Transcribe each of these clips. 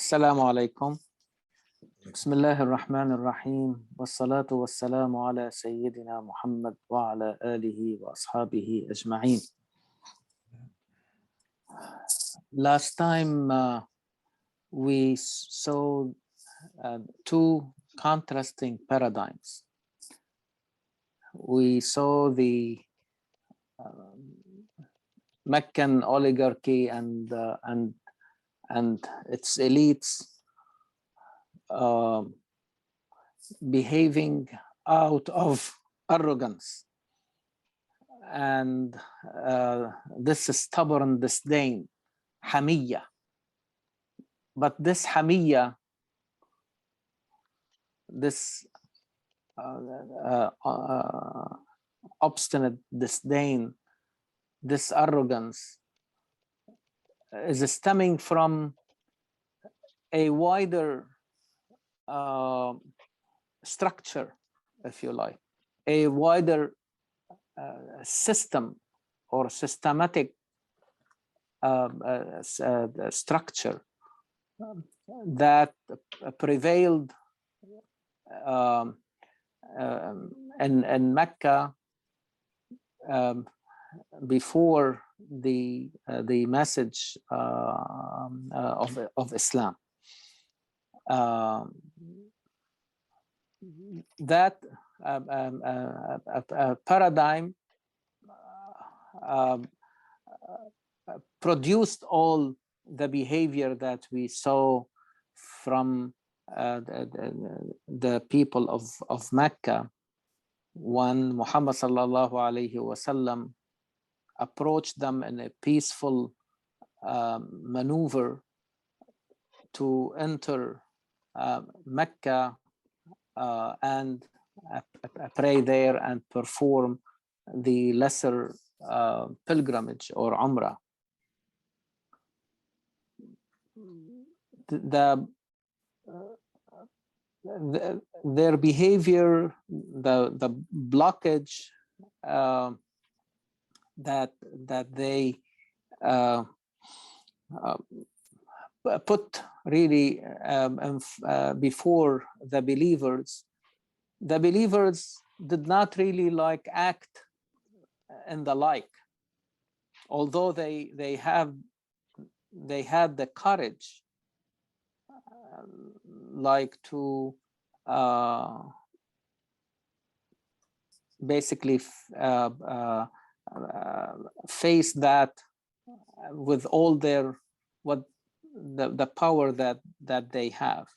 السلام عليكم. بسم الله الرحمن الرحيم والصلاة والسلام على سيدنا محمد وعلى آله وأصحابه أجمعين. Last time we saw two contrasting paradigms. We saw the Meccan oligarchy and its elites behaving out of arrogance and this stubborn disdain, hamiyya. But this hamiyya, this obstinate disdain, this arrogance is stemming from a wider structure, if you like, a wider system or systematic structure that prevailed in Mecca before the message of Islam. That paradigm produced all the behavior that we saw from the people of Mecca when Muhammad sallallahu alaihi wasallam approached them in a peaceful maneuver to enter Mecca and pray there and perform the lesser pilgrimage or Umrah. Their behavior, the blockage that they put really before the believers did not really act in the like, although they had the courage to basically face that with all their the power that they have,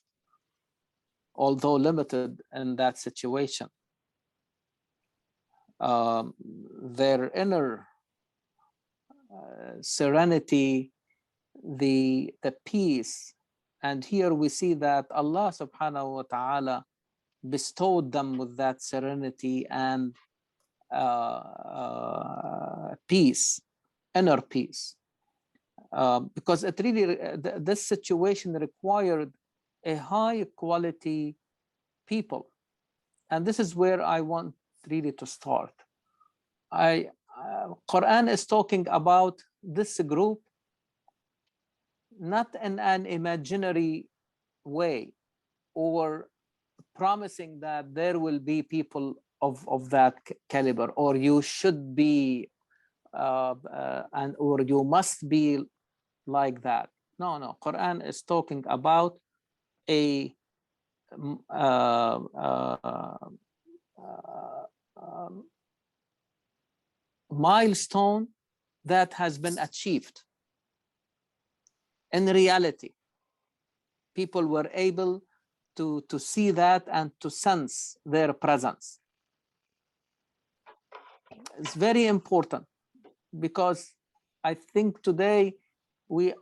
although limited in that situation. Their inner serenity, the peace, and here we see that Allah subhanahu wa ta'ala bestowed them with that serenity and peace, inner peace, because it really this situation required a high quality people, and this is where I want really to start. Quran is talking about this group not in an imaginary way or promising that there will be people of that caliber, or you should be or you must be like that. No, Quran is talking about a milestone that has been achieved. In reality, people were able to see that and to sense their presence. It's very important because I think today we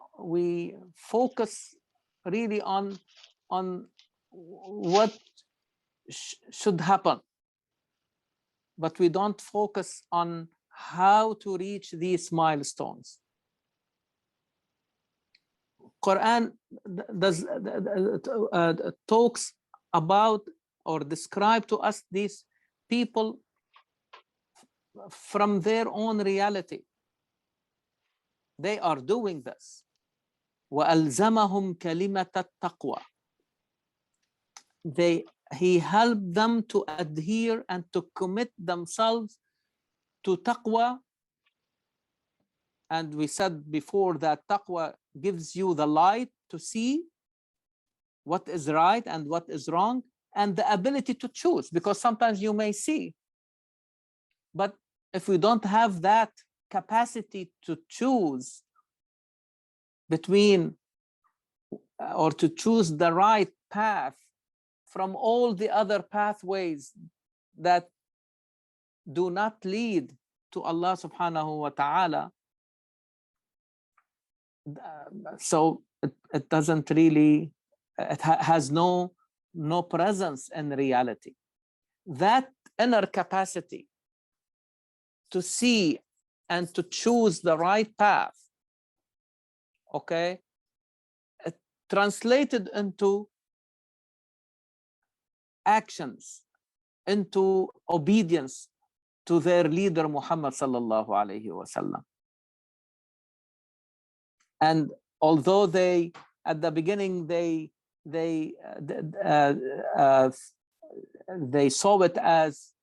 focus really on what should happen, but we don't focus on how to reach these milestones. Quran talks about or describe to us these people from their own reality. They are doing this. وَأَلْزَمَهُمْ كَلِمَةَ التَّقْوَى. He helped them to adhere and to commit themselves to taqwa. And we said before that taqwa gives you the light to see what is right and what is wrong, and the ability to choose, because sometimes you may see, but if we don't have that capacity to choose between or to choose the right path from all the other pathways that do not lead to Allah subhanahu wa ta'ala, so it doesn't really, it has no presence in reality. That inner capacity to see and to choose the right path, okay, it translated into actions, into obedience to their leader Muhammad sallallahu alaihi wasallam. And although they, at the beginning, they saw it as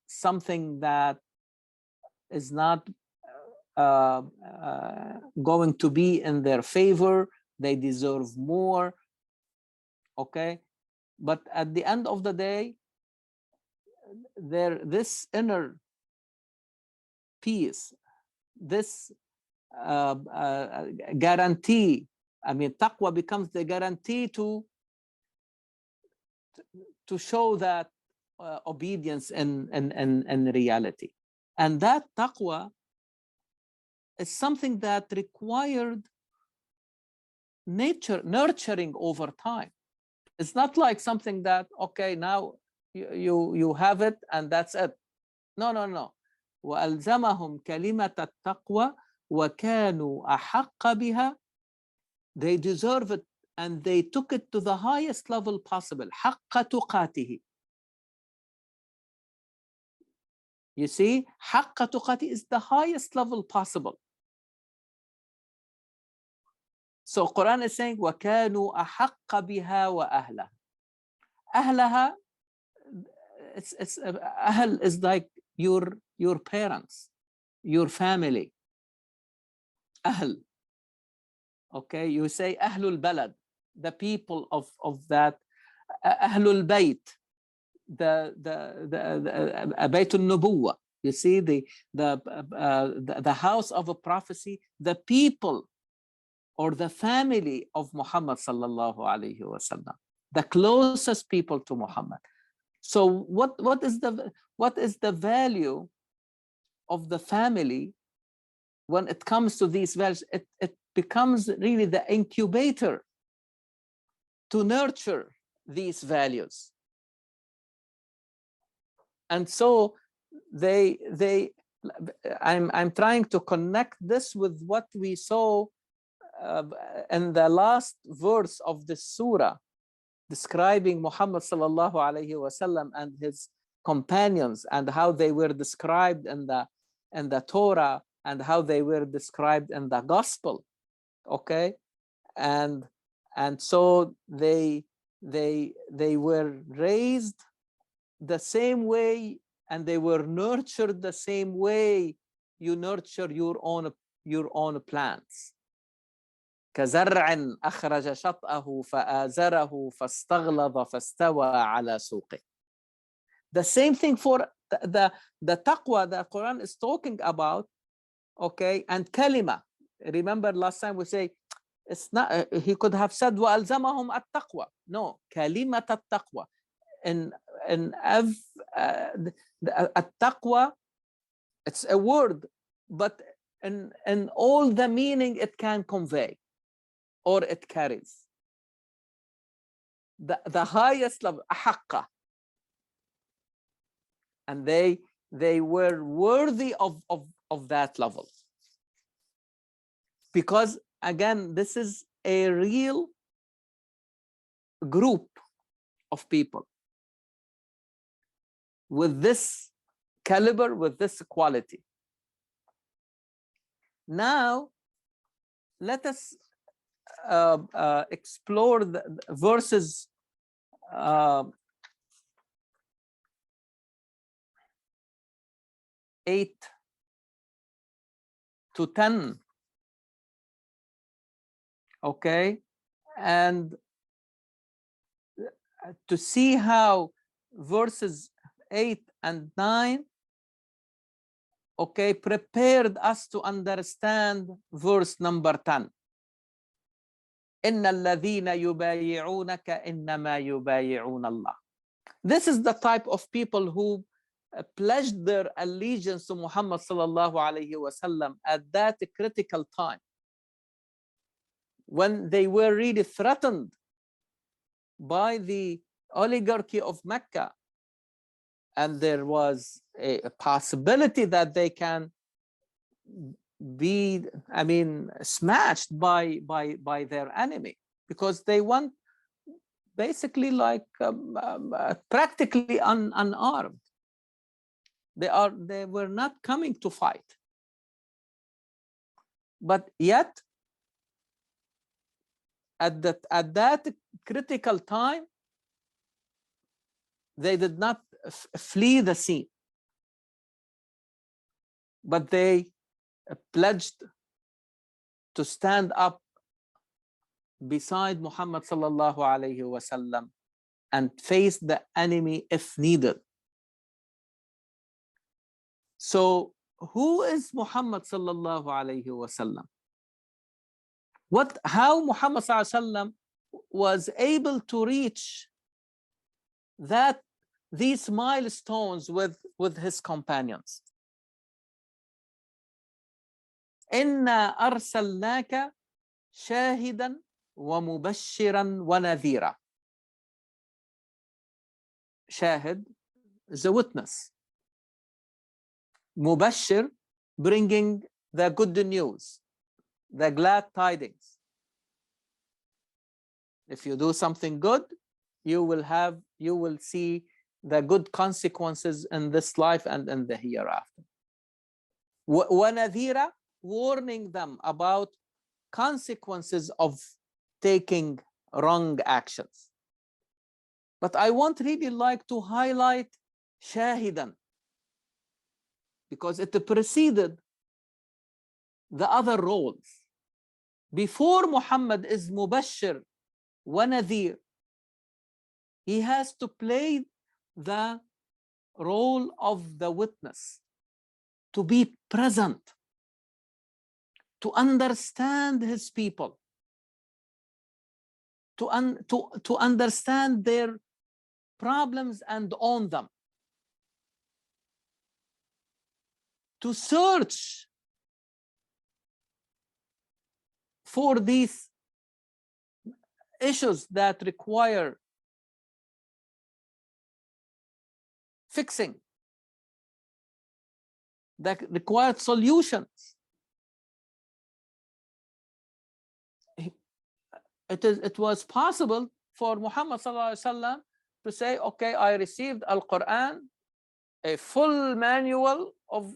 something that is not going to be in their favor, they deserve more, okay? But at the end of the day, this inner peace, this guarantee, I mean, taqwa becomes the guarantee to show that obedience in reality. And that taqwa is something that required nurturing over time. It's not like something that, okay, now you have it and that's it. No. وَأَلْزَمَهُمْ كَلِمَةَ التَّقْوَى وَكَانُوا أَحَقَّ بِهَا. They deserve it and they took it to the highest level possible. حَقَّ تُقَاتِهِ. You see, حَقَّ تُقَاتِهِ is the highest level possible. So Quran is saying, وَكَانُوا أَحَقَّ بِهَا وَأَهْلَهَا. أهلها, أهل is like your parents, your family. أهل. Okay, you say أهل البلد, the people of that. أهل البيت, the بيت النبوة. You see, the house of a prophecy, the people or the family of Muhammad sallallahu alaihi wasallam, the closest people to Muhammad. So what is the value of the family when it comes to these values? It becomes really the incubator to nurture these values. And so I'm trying to connect this with what we saw in the last verse of the surah, describing Muhammad sallallahu alaihi wasallam and his companions, and how they were described in the Torah and how they were described in the gospel. Okay, and so they were raised the same way and they were nurtured the same way you nurture your own plants. كزرع أخرج شطأه فآزره فاستغلظ فاستوى على سوقه. The same thing for the taqwa that Quran is talking about, okay? And kalima. Remember last time we say, it's not, he could have said وَأَلْزَمَهُمْ التَّقْوَى. No, كلمة التقوى. التقوى, it's a word, but in all the meaning it can convey or it carries. The highest level, أحقّ. And they were worthy of that level. Because again, this is a real group of people with this caliber, with this quality. Now, let us explore the verses 8 to 10, okay, and to see how verses 8 and 9, okay, prepared us to understand verse number 10. إن الذين يبايعونك إنما يبايعون الله. This is the type of people who pledged their allegiance to Muhammad sallallahu alayhi wasallam at that critical time, when they were really threatened by the oligarchy of Mecca, and there was a possibility that they can be, I mean, smashed by their enemy, because they want basically like practically unarmed. They were not coming to fight, but yet at that critical time they did not flee the scene, but they pledged to stand up beside Muhammad sallallahu alayhi wasallam and face the enemy if needed. So who is Muhammad sallallahu alayhi wasallam? How Muhammad sallallahu alayhi wasallam was able to reach these milestones with his companions? إنا أرسلناك شاهدا ومبشرا ونذيرا. Shahid is a witness. Mubashir, bringing the good news, the glad tidings. If you do something good, you will see the good consequences in this life and in the hereafter. وَنَذِيرًا, warning them about consequences of taking wrong actions. But I want really like to highlight shahidan, because it preceded the other roles. Before Muhammad is Mubashir wa Nadhir, he has to play the role of the witness, to be present, to understand his people, to understand their problems and own them, to search for these issues that require fixing, that required solutions. It was possible for Muhammad sallallahu alaihi wasallam to say, okay, I received Al-Quran, a full manual of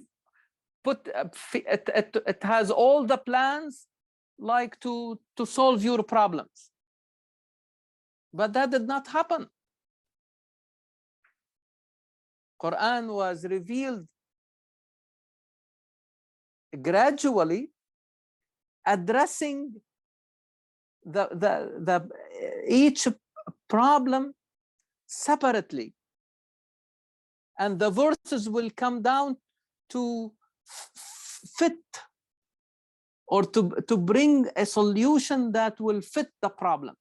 it has all the plans like to solve your problems. But that did not happen. Quran was revealed gradually, addressing each problem separately, and the verses will come down to fit or to bring a solution that will fit the problem,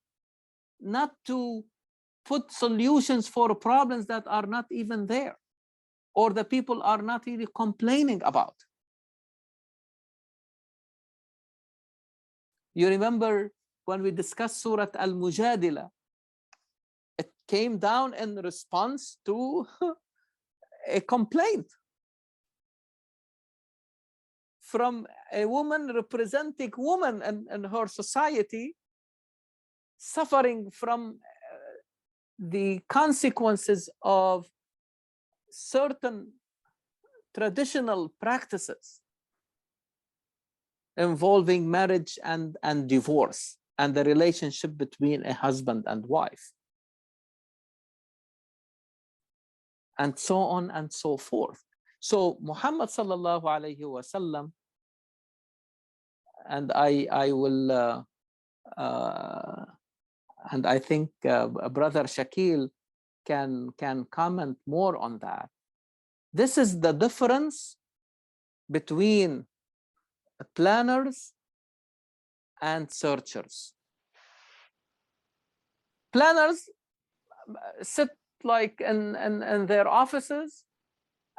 not to put solutions for problems that are not even there, or the people are not really complaining about. You remember when we discussed Surah Al-Mujadila, it came down in response to a complaint from a woman representing women in her society, suffering from the consequences of certain traditional practices involving marriage and divorce. and the relationship between a husband and wife, and so on and so forth. So Muhammad sallallahu alayhi wasallam, and I will, and I think Brother Shakil can comment more on that. This is the difference between planners and searchers. Planners sit like in their offices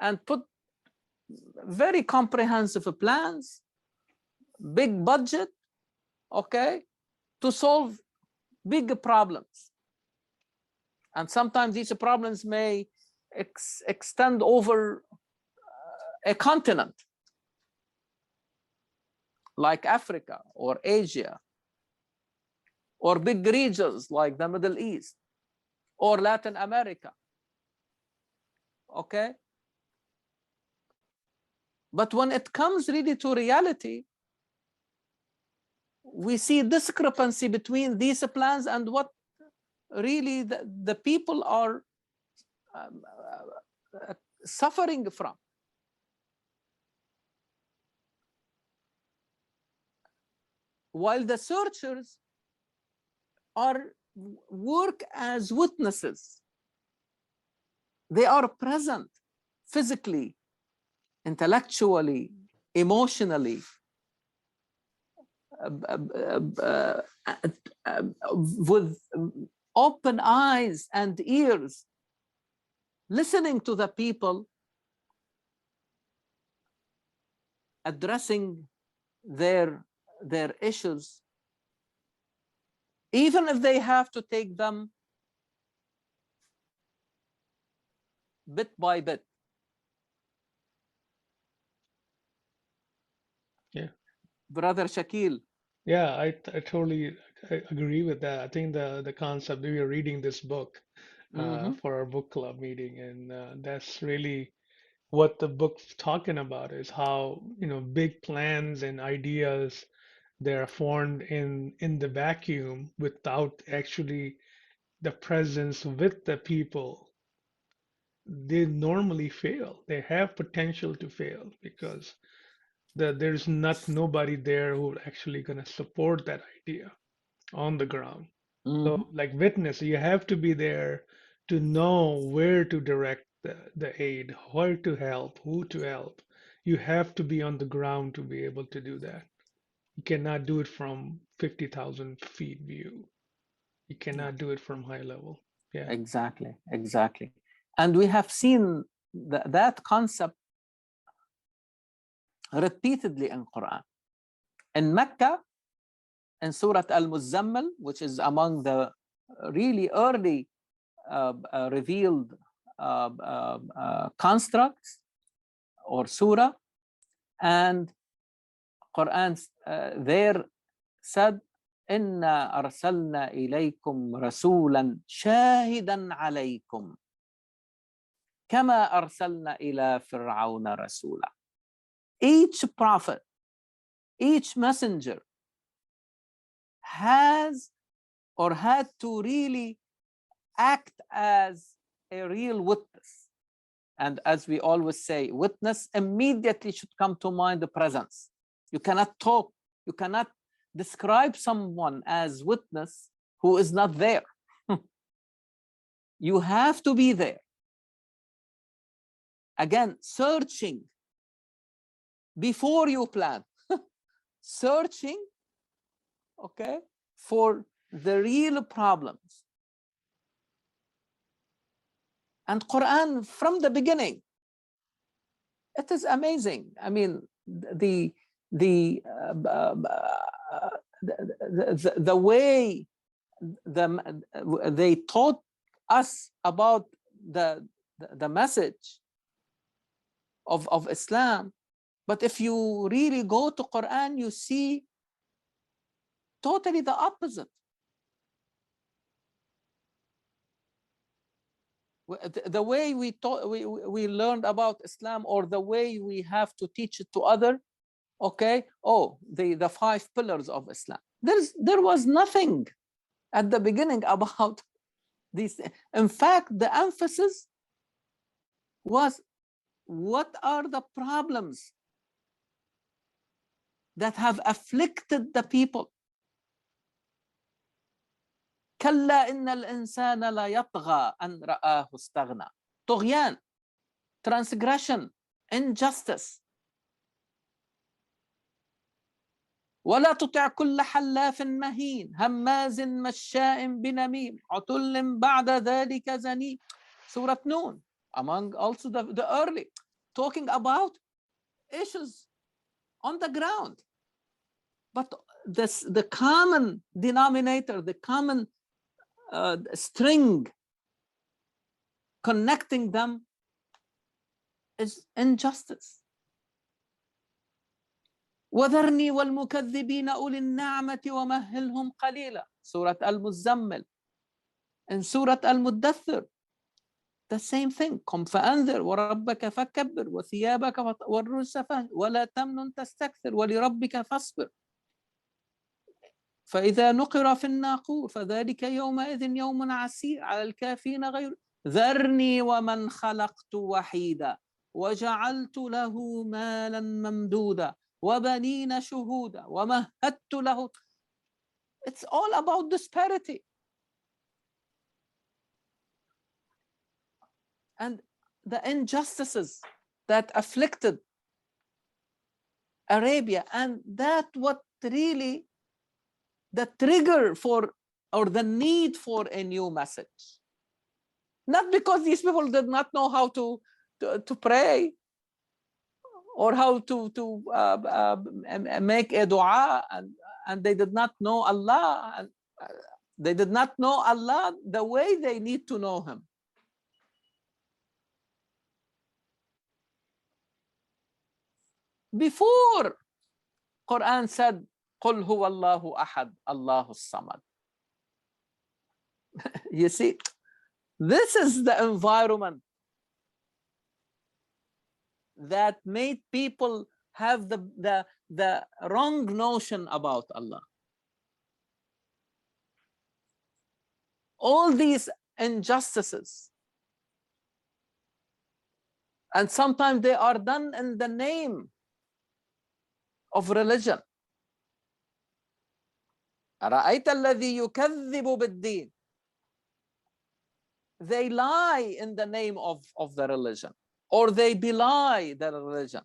and put very comprehensive plans, big budget, okay, to solve big problems. And sometimes these problems may extend over a continent, like Africa or Asia, or big regions like the Middle East or Latin America, okay? But when it comes really to reality, we see discrepancy between these plans and what really the people are suffering from. While the searchers work as witnesses, they are present physically, intellectually, emotionally, with open eyes and ears, listening to the people, addressing their issues, even if they have to take them bit by bit. Yeah. Brother Shakil. Yeah, I totally agree with that. I think the concept, we are reading this book for our book club meeting, and that's really what the book's talking about, is how, big plans and ideas, they're formed in the vacuum without actually the presence with the people. They normally fail. They have potential to fail because there's nobody there who actually gonna support that idea on the ground. So like witness, you have to be there to know where to direct the aid, where to help, who to help. You have to be on the ground to be able to do that. You cannot do it from 50,000 feet view. You Yeah, cannot do it from high level. Yeah. exactly, exactly. And we have seen that concept repeatedly in Quran. In Mecca, in Surah Al-Muzzammil, which is among the really early revealed constructs or surah, and Quran there said, إنا أرسلنا إليكم رسولا شاهدا عليكم كما أرسلنا إلى فرعون رسولا. Each prophet, each messenger has or had to really act as a real witness. And as we always say, witness immediately should come to mind the presence. You cannot talk, you cannot describe someone as witness who is not there. You have to be there. Again, searching before you plan. Searching, okay, for the real problems. And Quran from the beginning, it is amazing. I mean, the way they taught us about the message of Islam. But if you really go to Quran, you see totally the opposite. The way we taught, we learned about Islam, or the way we have to teach it to other, okay? Oh, the 5 pillars of Islam. There was nothing at the beginning about these. In fact, the emphasis was, what are the problems that have afflicted the people? كلا إن الإنسان لا يطغى أن رآه استغنى. طغيان, transgression, injustice. ولا تطع كل حلاف مهين هماز مشاء بنميم عتل بعد ذلك زنيم. Surah Noon, among also the early, talking about issues on the ground. But the common denominator, the common string connecting them is injustice. وذرني والمكذبين أولي النعمة ومهلهم قليلا. Surah Al-Muzammil. In Surah Al-Muddathir, the same thing. قم فأنذر وربك فكبر وثيابك والرجز فاهجر ولا تمنن تستكثر ولربك فاصبر فإذا نقر في الناقور فذلك يومئذ يوم عسير على الكافرين غير ذرني ومن خلقت وحيدا وجعلت له مالا ممدودا وبنين شهودا ومهدت له. It's all about disparity. And the injustices that afflicted Arabia, and that what really the trigger for, or the need for a new message. Not because these people did not know how to pray or how to make a dua, and they did not know Allah, and they did not know Allah the way they need to know Him. Before Quran said, قُلْ هُوَ اللَّهُ أَحَدٌ اللَّهُ الصَّمَدُ. You see, this is the environment that made people have the wrong notion about Allah. All these injustices, and sometimes they are done in the name of religion. أرأيت الذي يكذب بالدين. They lie in the name of the religion, or they belie the religion.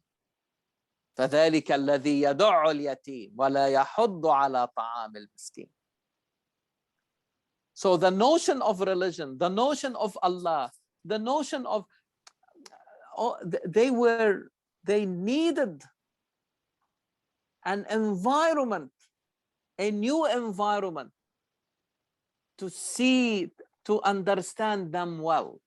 فذلك الذي يدع اليتيم ولا يحض على طعام المسكين. So the notion of religion, the notion of Allah, the notion of, they needed an environment, a new environment, to see, to understand them well.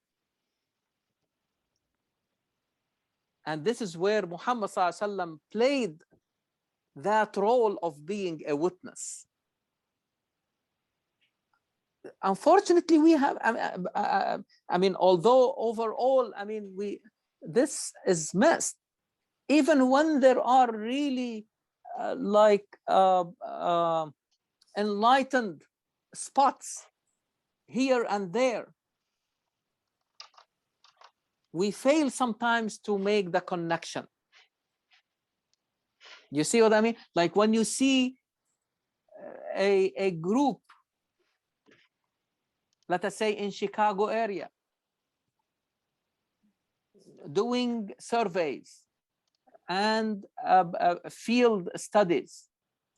And this is where Muhammad ﷺ played that role of being a witness. Unfortunately, we have, I mean, although overall, I mean, this is missed. Even when there are really enlightened spots here and there, we fail sometimes to make the connection. You see what I mean? Like when you see a group, let us say in Chicago area, doing surveys and field studies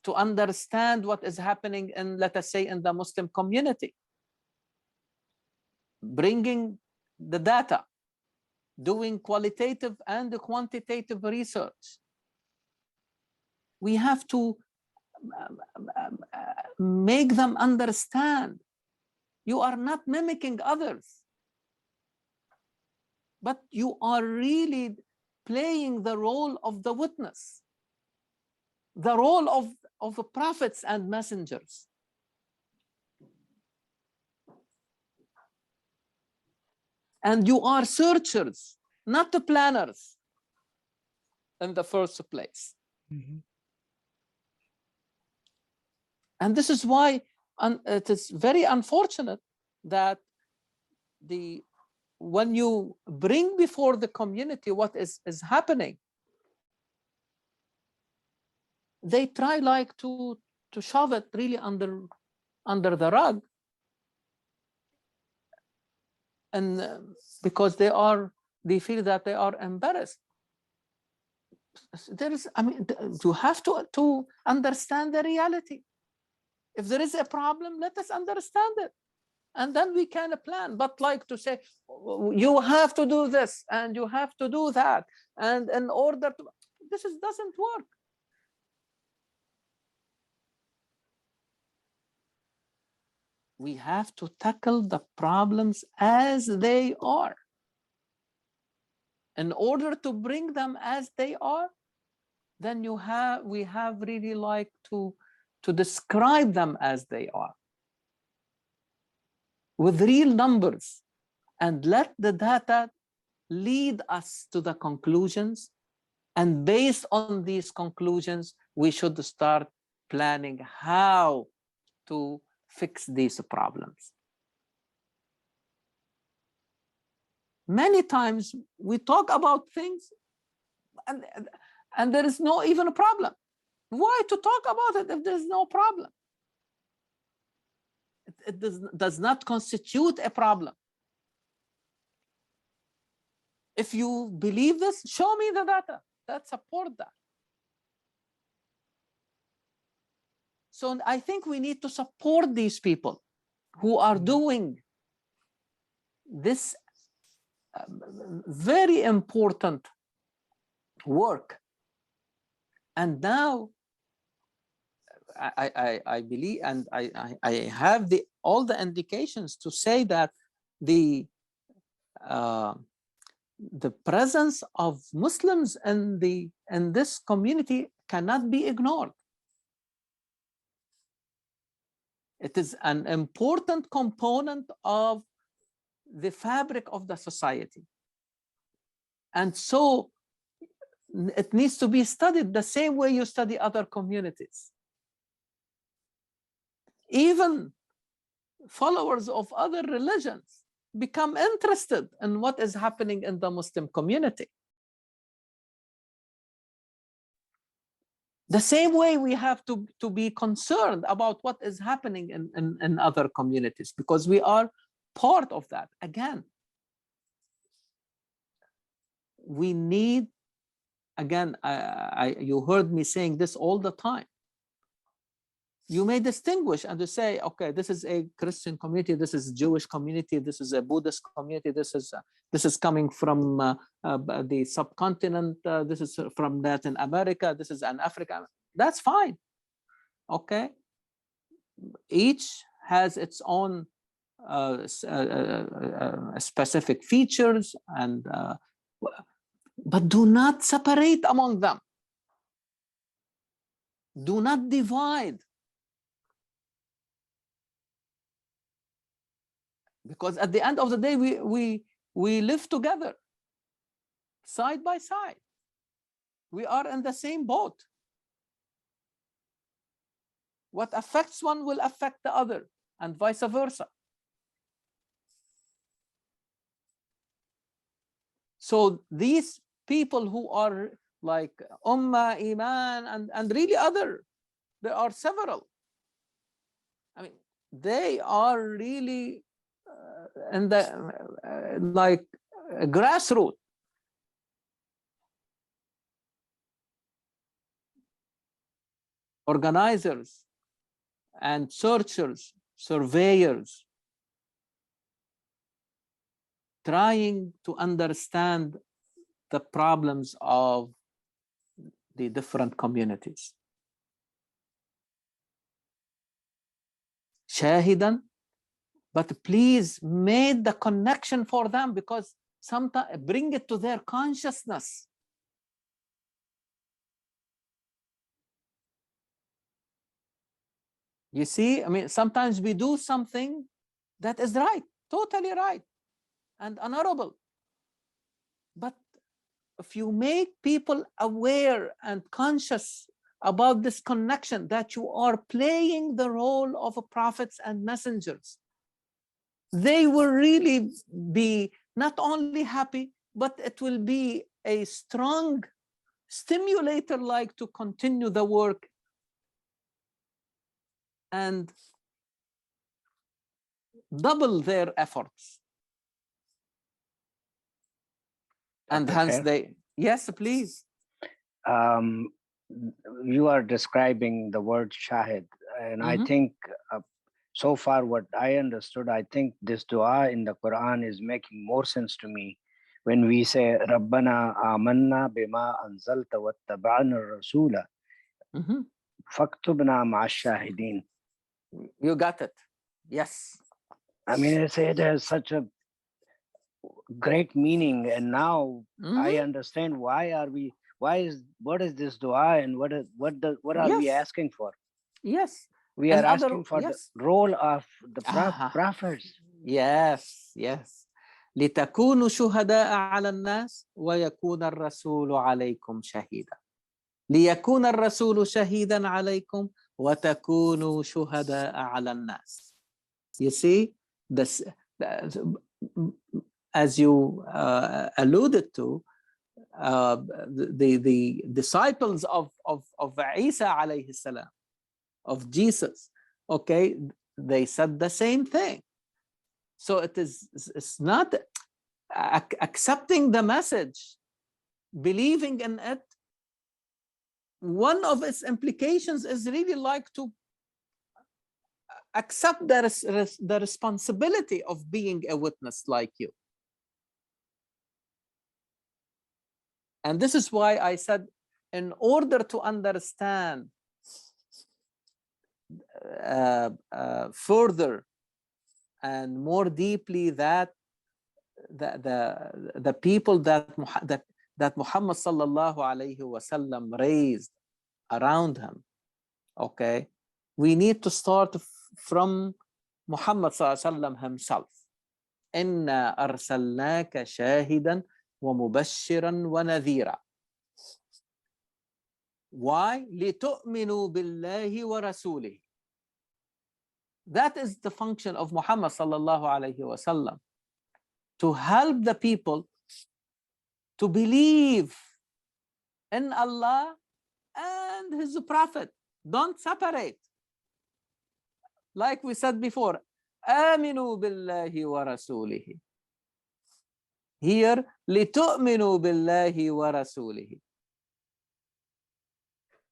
to understand what is happening in, let us say, in the Muslim community, bringing the data, doing qualitative and quantitative research. We have to make them understand you are not mimicking others, but you are really playing the role of the witness, the role of prophets and messengers. And you are searchers, not the planners in the first place. Mm-hmm. And this is why it is very unfortunate that when you bring before the community what is happening, they try like to shove it really under the rug, and because they feel that they are embarrassed. There is, I mean, you have to understand the reality. If there is a problem, let us understand it, and then we can plan. But like to say, you have to do this and you have to do that, and in order to, this doesn't work. We have to tackle the problems as they are. In order to bring them as they are, then we have really like to describe them as they are with real numbers, and let the data lead us to the conclusions. And based on these conclusions, we should start planning how to fix these problems. Many times we talk about things and there is no even a problem. Why to talk about it if there's no problem? It does not constitute a problem. If you believe this, show me the data that support that. So I think we need to support these people who are doing this very important work. And now I believe, and I have all the indications to say that the presence of Muslims in this community cannot be ignored. It is an important component of the fabric of the society. And so it needs to be studied the same way you study other communities. Even followers of other religions become interested in what is happening in the Muslim community. The same way we have to be concerned about what is happening in other communities, because we are part of that. Again, we need, again, you heard me saying this all the time. You may distinguish and to say, okay, this is a Christian community, this is a Jewish community, this is a Buddhist community, this is coming from the subcontinent, this is from Latin America, this is an Africa. That's fine. Okay. Each has its own specific features, and but do not separate among them. Do not divide. Because at the end of the day, we live together, side by side. We are in the same boat. What affects one will affect the other, and vice versa. So these people who are like Ummah, Iman, and really other, there are several. I mean, they are really in the like grassroots. Organizers and searchers, surveyors, trying to understand the problems of the different communities. Shahidan, but please make the connection for them, because sometimes bring it to their consciousness. You see, I mean, sometimes we do something that is right, totally right, and honorable. But if you make people aware and conscious about this connection, that you are playing the role of prophets and messengers. They will really be not only happy, but it will be a strong stimulator, like to continue the work and double their efforts. And Dr. hence Khair, they, yes, please. um, you are describing the word shahid, and I think so far what I understood, I think this dua in the Quran is making more sense to me when we say Rabbana amanna bima anzalta wattaba'na rasula faktubna ma'ash-shahidin. You got it. Yes. I mean, it has such a great meaning, and now I understand what is this dua, and what are we Yes. asking for? Yes. We And are other, asking for the yes. role of the Ah, prophets. yes, yes. لتكونوا شهداء على الناس ويكون الرسول عليكم شهيدا. ليكون الرسول شهيدا عليكم وتكونوا شهداء على الناس. You see, this, as you alluded to, the disciples of Isa alayhi salam, of Jesus, okay, they said the same thing. So it's not accepting the message, believing in it. One of its implications is really like to accept the responsibility of being a witness like you. And this is why I said, in order to understand further and more deeply that the people that Muhammad sallallahu alayhi wasallam raised around him, okay, we need to start from Muhammad sallallahu alayhi wasallam himself. Inna arsalnaka shahidan wa mubashiran wa nadhira. Why? لِتُؤْمِنُوا بِاللَّهِ وَرَسُولِهِ. That is the function of Muhammad sallallahu alayhi wasallam, to help the people to believe in Allah and His Prophet. Don't separate. Like we said before, آمنوا بالله ورسوله. Here, لِتُؤْمِنُوا بِاللَّهِ وَرَسُولِهِ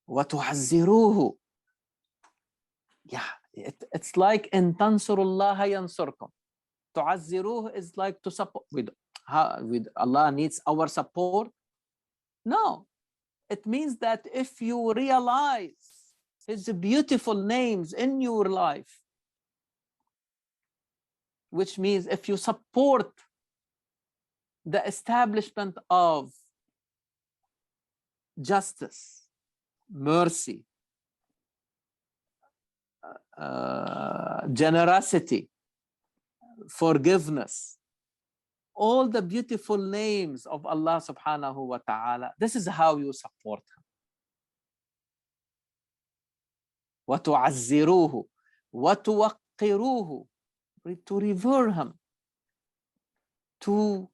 وَتُعَزِّرُوهُ. Yeah, it's like in تَنْصُرُ اللَّهَ يَنْصُرْكُمْ. تُعَزِّرُوهُ is like to support. With Allah needs our support? No. It means that if you realize His beautiful names in your life, which means if you support the establishment of justice, mercy, generosity, forgiveness, all the beautiful names of Allah subhanahu wa ta'ala, this is how you support Him. وَتُعَزِّرُوهُ وَتُوَقِّرُوهُ, to revere Him, to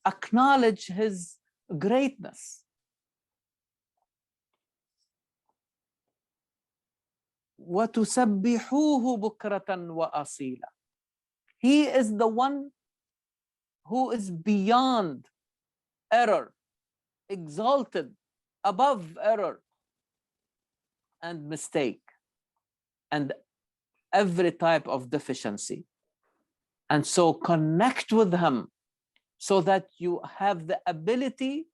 acknowledge His greatness. وَتُسَبِّحُوهُ بُكْرَةً وَأَصِيلًا. He is the one who is beyond error, exalted above error and mistake and every type of deficiency. And so connect with Him so that you have the ability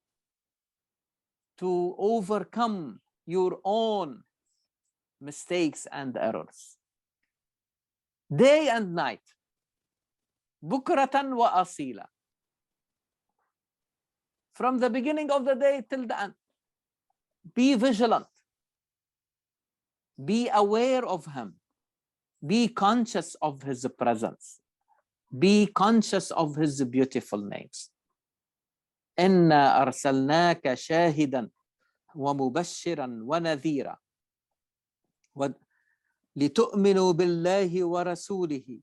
to overcome your own mistakes and errors. Day and night. Bukratan wa asila. From the beginning of the day till the end. Be vigilant. Be aware of Him. Be conscious of His presence. Be conscious of His beautiful names. إنا أرسلناك شاهدا ومبشرا ونذيرا لتؤمنوا بالله ورسوله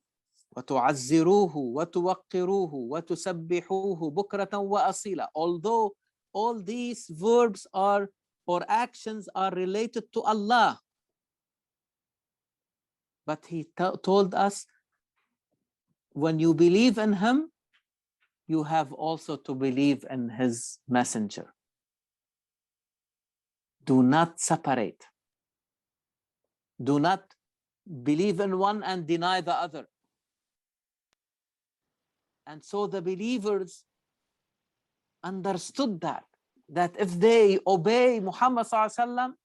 وتعزروه وتوقروه وتسبحوه بكرة وأصيلا. Although all these verbs are or actions are related to Allah, but he told us, when you believe in him, you have also to believe in his messenger. Do not separate. Do not believe in one and deny the other. And so the believers understood that if they obey Muhammad sallallahu alaihi wasallam,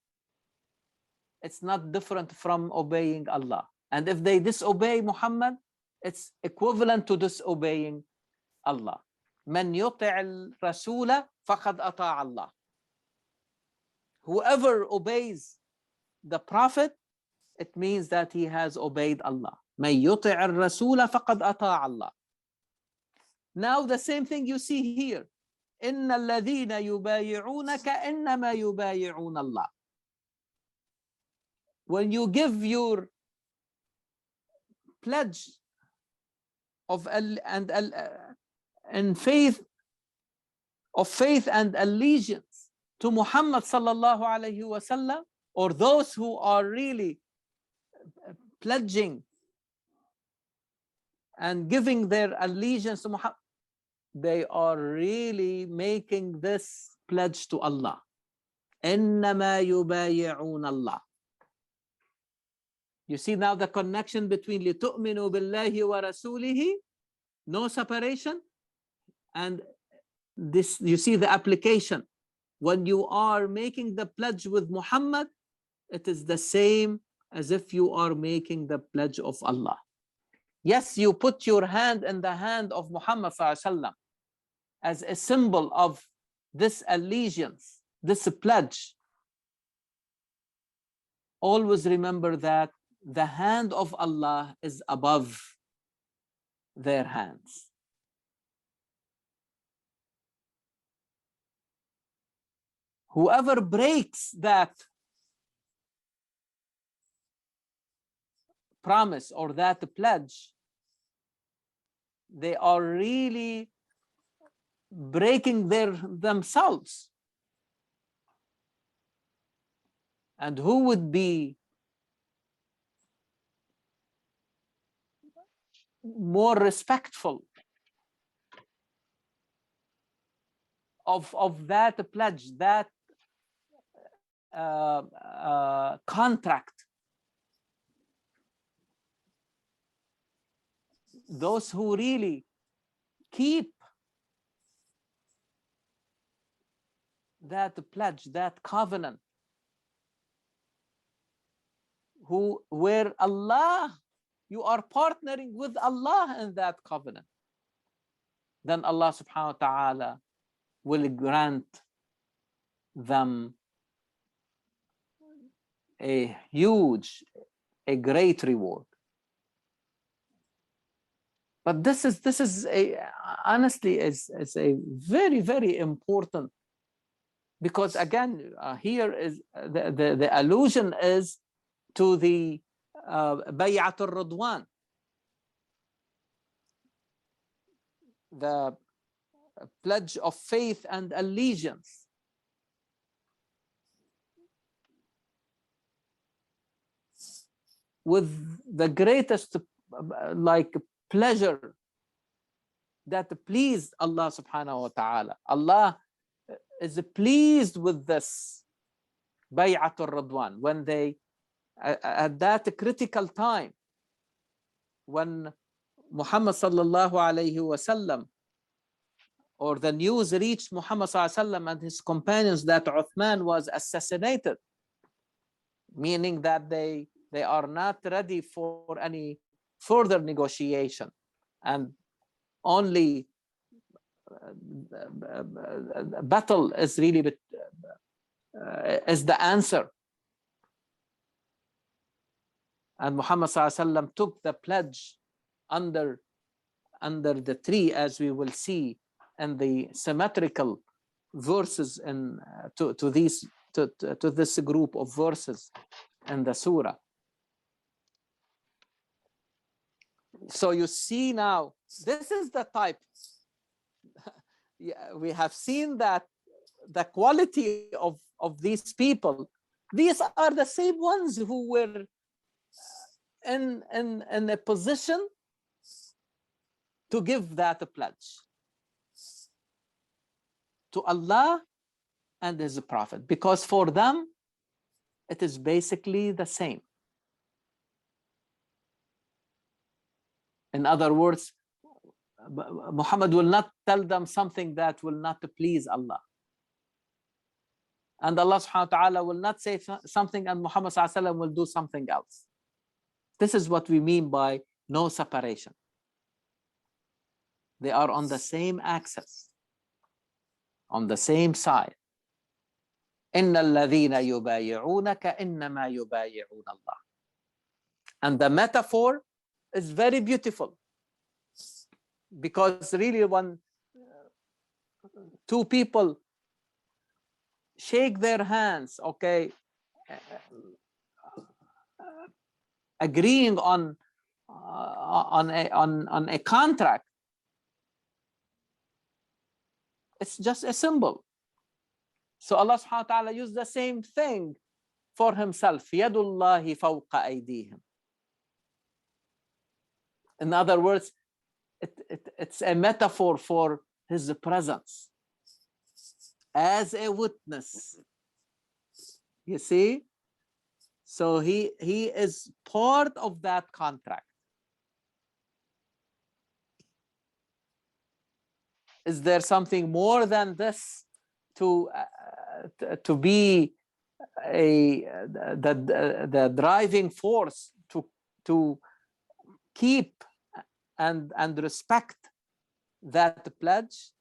it's not different from obeying Allah. And if they disobey Muhammad, it's equivalent to disobeying Allah. من يطع الرسول فقد أطاع الله. Whoever obeys the Prophet, it means that he has obeyed Allah. من يطع الرسول فقد أطاع الله. Now the same thing you see here. إن الذين يبايعونك إنما يبايعون الله. When you give your pledge of and faith and allegiance to Muhammad sallallahu alaihi wasallam, or those who are really pledging and giving their allegiance to Muhammad, they are really making this pledge to Allah. إنما يبايعون الله. You see now the connection between لِتُؤْمِنُوا بِاللَّهِ وَرَسُولِهِ, no separation, and this, you see the application. When you are making the pledge with Muhammad, it is the same as if you are making the pledge of Allah. Yes, you put your hand in the hand of Muhammad sallallahu alaihi wasallam as a symbol of this allegiance, this pledge. Always remember that the hand of Allah is above their hands. Whoever breaks that promise or that pledge, they are really breaking themselves. And who would be more respectful of that pledge, that contract? Those who really keep that pledge, that covenant, where Allah, you are partnering with Allah in that covenant, then Allah subhanahu wa ta'ala will grant them a great reward. But this is honestly is a very, very important, because again, here is the allusion is to the Bay'at al-Ridwan, the pledge of faith and allegiance. With the greatest pleasure that pleased Allah subhanahu wa ta'ala. Allah is pleased with this Bay'at al-Ridwan, when they, at that critical time, when Muhammad sallallahu alayhi wasallam, or the news reached Muhammad sallallahu alayhi wasallam and his companions that Uthman was assassinated, meaning that they are not ready for any further negotiation, and only battle is really is the answer. And Muhammad sallallahu alaihi wasallam took the pledge under the tree, as we will see and the symmetrical verses in to this group of verses in the surah. So you see now, this is the type. Yeah, we have seen that the quality of these people. These are the same ones who were in a position to give that pledge to Allah and His Prophet, because for them it is basically the same. In other words, Muhammad will not tell them something that will not please Allah. And Allah subhanahu wa ta'ala will not say something and Muhammad sallallahu alaihi wasallam will do something else. This is what we mean by no separation. They are on the same axis, on the same side. إِنَّ الَّذِينَ يُبَايِعُونَكَ إِنَّمَا يُبَايِعُونَ اللَّهِ. And the metaphor is very beautiful, because really when two people shake their hands, okay, agreeing on a contract, it's just a symbol. So Allah subhanahu wa ta'ala used the same thing for himself. يَدُ اللَّهِ فَوْقَ أَيْدِيهِمْ. In other words, it's a metaphor for his presence as a witness. You see? So he is part of that contract. Is there something more than this to be the driving force to keep and respect that pledge?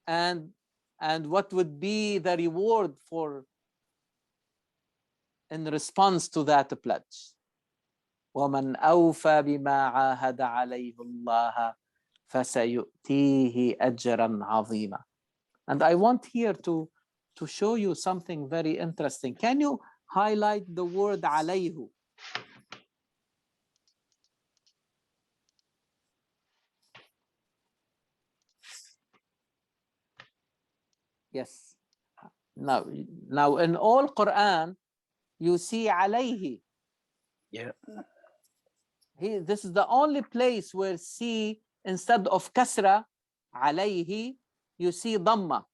And what would be the reward for in response to that pledge? وَمَنْ أَوْفَى بِمَا عَاهَدَ عَلَيْهُ اللَّهَ فَسَيُؤْتِيهِ أَجْرًا عَظِيمًا. And I want here to show you something very interesting. Can you highlight the word عَلَيْهُ? Yes. Now in all Quran, you see عليه. Yeah. This is the only place where see, instead of kasra, عليه, you see dhamma,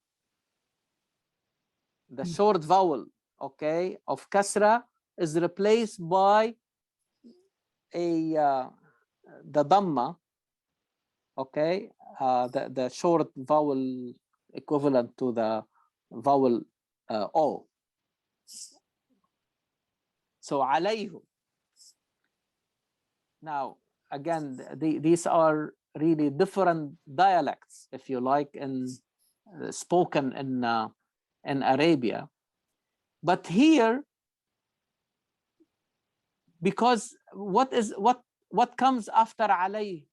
the short vowel, okay, of kasra is replaced by the dhamma, okay, the short vowel equivalent to the vowel o. So عليه. Now, again, these are really different dialects, if you like, in spoken in Arabia. But here, because what comes after عليه?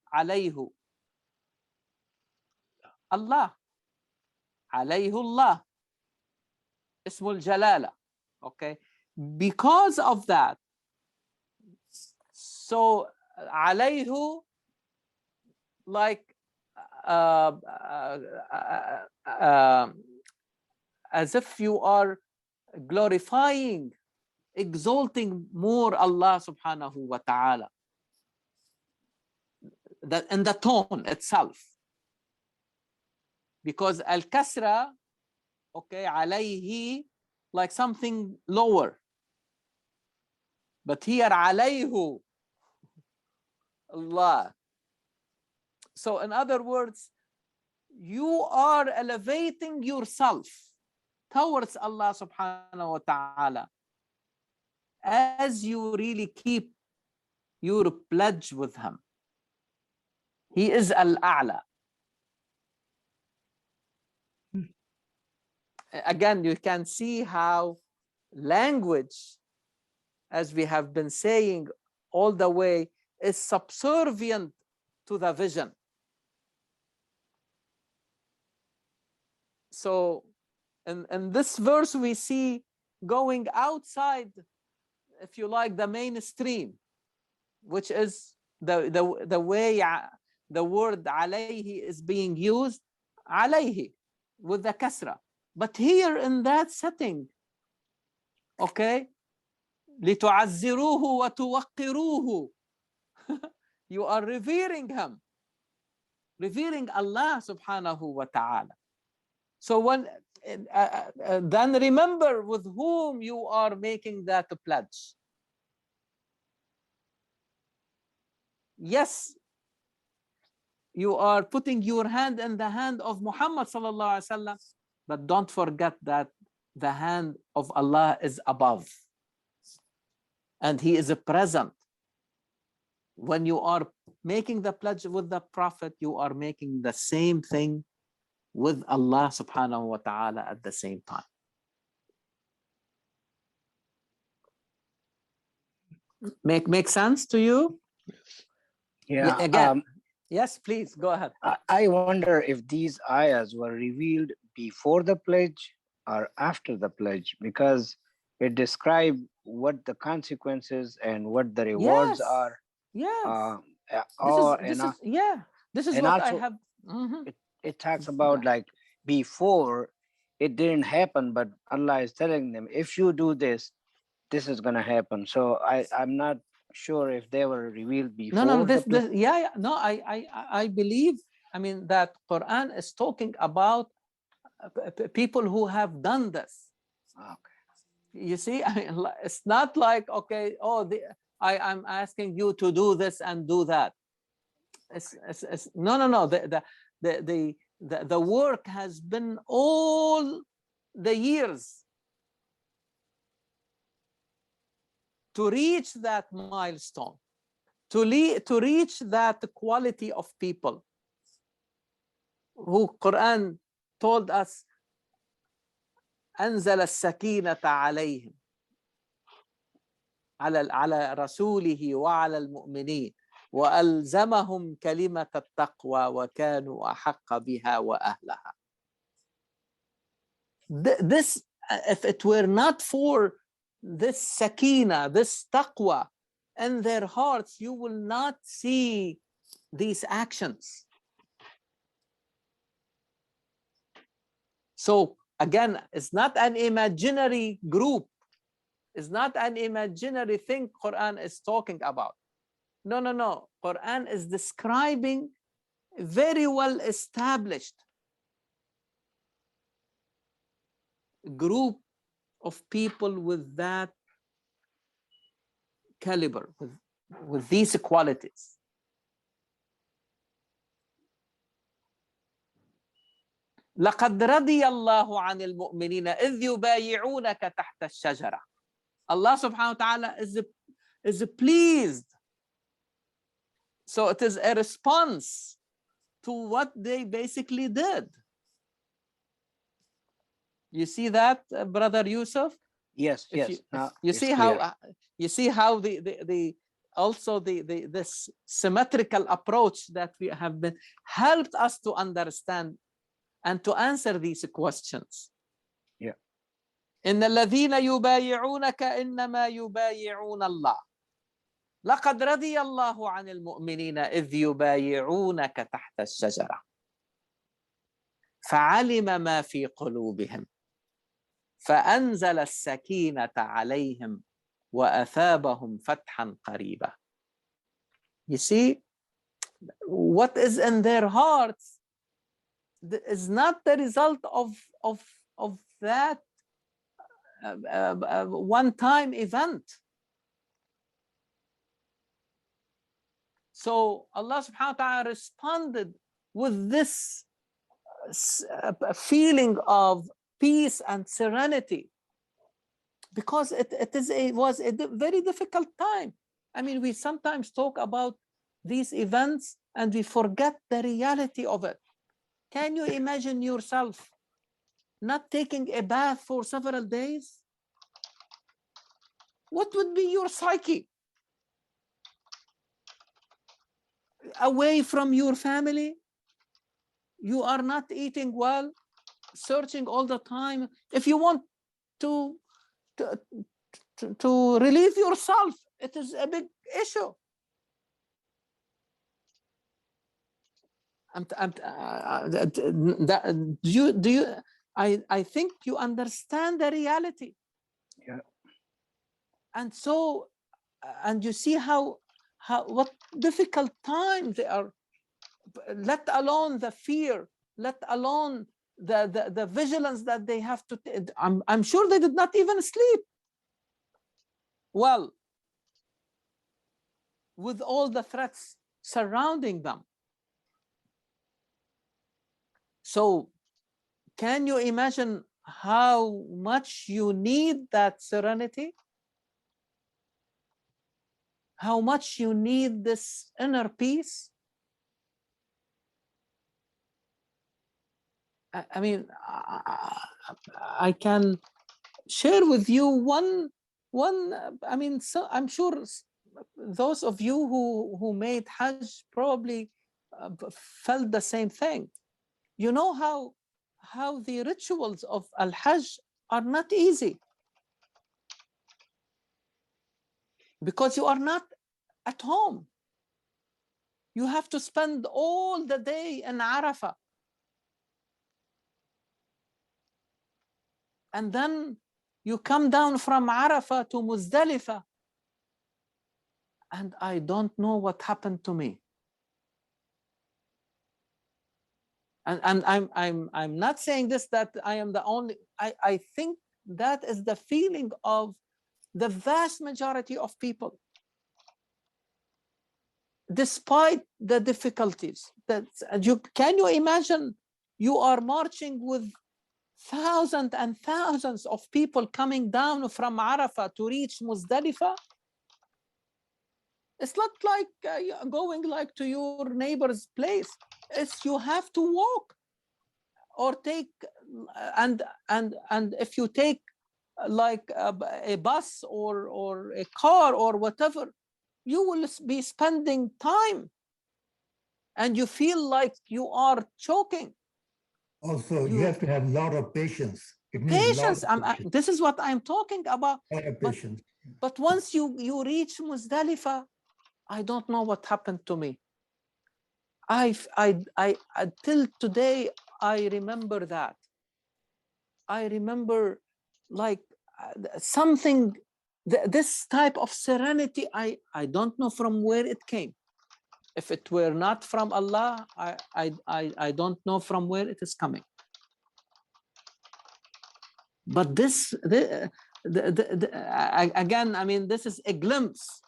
Allah. عليه Allah. Ismul Jalala. Okay. Because of that, so عليه, like as if you are glorifying, exalting more Allah subhanahu wa ta'ala, that in the tone itself. Because al-kasra, okay, alayhi, like something lower. But here alayhu, Allah. So in other words, you are elevating yourself towards Allah subhanahu wa ta'ala as you really keep your pledge with him. He is al-a'la. Again, you can see how language, as we have been saying all the way, is subservient to the vision. So in this verse, we see going outside, if you like, the mainstream, which is the way the word alayhi is being used, alayhi, with the kasra. But here in that setting, okay, لِتُعَزِّرُوهُ وَتُوَقِّرُوهُ, you are revering him, revering Allah subhanahu wa ta'ala. So when then remember with whom you are making that pledge. Yes, you are putting your hand in the hand of Muhammad sallallahu alaihi wasallam, but don't forget that the hand of Allah is above, and He is present. When you are making the pledge with the Prophet, you are making the same thing with Allah subhanahu wa ta'ala at the same time. Make sense to you? Yeah. Again, yes, please go ahead. I wonder if these ayahs were revealed before the pledge or after the pledge, because it describes what the consequences and what the rewards Yes, are. yes. This is and what I also have. Mhm. it talks about like before it didn't happen, but Allah is telling them, if you do this, this is gonna happen. So I'm not sure if they were revealed before. No. No. I believe. I mean that Quran is talking about people who have done this. Okay. You see, I mean, it's not like, okay, I'm asking you to do this and do that. No. The work has been all the years to reach that milestone, to reach that quality of people who Quran told us أنزل السكينة عليهم على رسوله وعلى المؤمنين وألزمهم كلمة التقوى وكانوا أحق بها وأهلها. This, if it were not for this sakina, this taqwa in their hearts, you will not see these actions. So again, it's not an imaginary group. It's not an imaginary thing Quran is talking about. No. Quran is describing very well established group of people with that caliber, with these qualities. لقد رضي الله عن المؤمنين إذ يبايعونك تحت الشجرة. Allah subhanahu wa ta'ala is pleased. So it is a response to what they basically did. You see that, Brother Yusuf? Yes. You see how this symmetrical approach that we have been helped us to understand and to answer these questions. Yeah. إن الذين يبايعونك إنما يبايعون الله. لقد رضي الله عن المؤمنين إذ يبايعونك تحت الشجرة فعلم ما في قلوبهم فأنزل السكينة عليهم وأثابهم فتحا قريبا. You see, what is in their hearts is not the result of that one-time event. So Allah subhanahu wa ta'ala responded with this feeling of peace and serenity, because it was a very difficult time. I mean, we sometimes talk about these events and we forget the reality of it. Can you imagine yourself not taking a bath for several days? What would be your psyche? away from your family. You are not eating well, searching all the time. If you want to relieve yourself, it is a big issue. I think you understand the reality. Yeah. And so, and you see what difficult times they are, let alone the fear, let alone the vigilance that they have to. I'm sure they did not even sleep well with all the threats surrounding them. So can you imagine how much you need that serenity? How much you need this inner peace? I mean, I can share with you one. I mean, so I'm sure those of you who made Hajj probably felt the same thing. You know how the rituals of Al-Hajj are not easy, because you are not at home. You have to spend all the day in Arafah. And then you come down from Arafah to Muzdalifah. And I don't know what happened to me. And I'm not saying this that I am the only. I think that is the feeling of the vast majority of people. Despite the difficulties, can you imagine you are marching with thousands and thousands of people coming down from Arafah to reach Muzdalifah? It's not like going like to your neighbor's place. It's you have to walk or take, and if you take like a bus or a car or whatever, you will be spending time and you feel like you are choking. Also, you have to have a lot of patience. It means Patience. patience. This is what I'm talking about. Patience. But once you reach Muzdalifah, I don't know what happened to me. I till today I remember that. I remember like something, this type of serenity. I don't know from where it came. If it were not from Allah, I don't know from where it is coming. But again, I mean, this is a glimpse.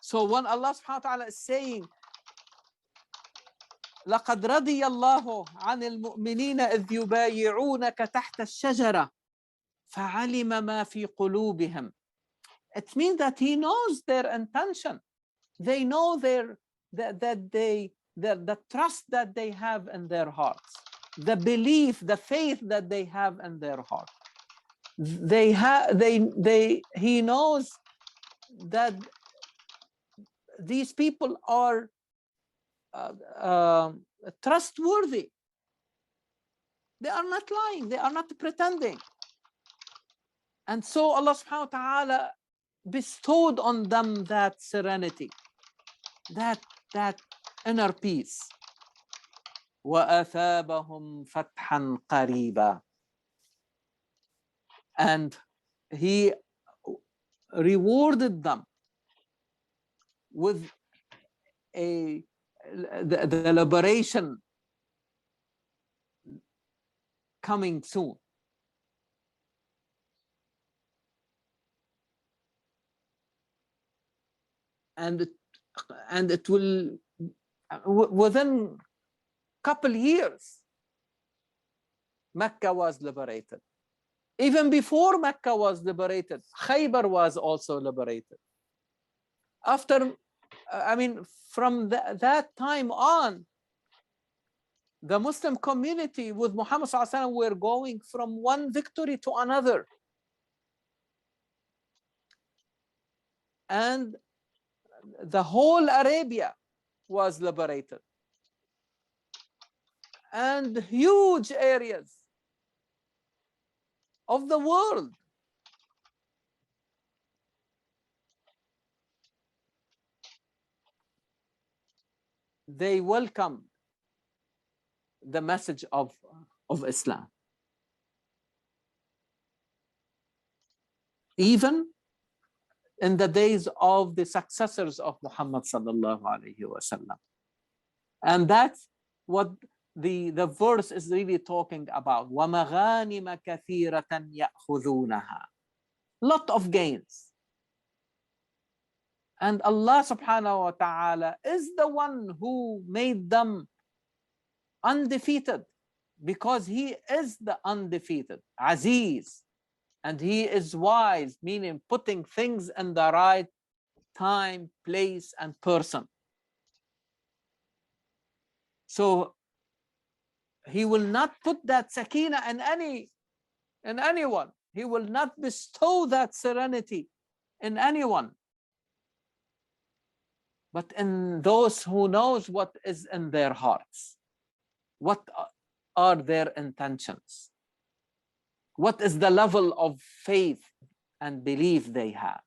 So when Allah subhanahu wa ta'ala is saying, لقد رضي الله عن المؤمنين إذ يبايعونك تحت الشجرة فعلم ما في قلوبهم. It means that He knows their intention. They know the trust that they have in their hearts, the belief, the faith that they have in their heart. He knows that these people are trustworthy. They are not lying. They are not pretending. And so Allah subhanahu wa ta'ala bestowed on them that serenity, that inner peace. وَأَثَابَهُمْ فَتْحًا قَرِيبًا. And He rewarded them with the liberation coming soon. And it will, within couple years, Mecca was liberated. Even before Mecca was liberated, Khaybar was also liberated. After, I mean, from that time on, the Muslim community with Muhammad sallallahu alaihi wasallam were going from one victory to another. And the whole Arabia was liberated. And huge areas of the world they welcomed the message of Islam. Even in the days of the successors of Muhammad sallallahu alaihi wasallam. And that's what the verse is really talking about. وَمَغَانِمَ كَثِيرَةً يَأْخُذُونَهَا. Lot of gains. And Allah subhanahu wa ta'ala is the one who made them undefeated, because He is the undefeated, Aziz. And He is wise, meaning putting things in the right time, place, and person. So He will not put that sakina in anyone. He will not bestow that serenity in anyone, but in those who knows what is in their hearts. What are their intentions? What is the level of faith and belief they have?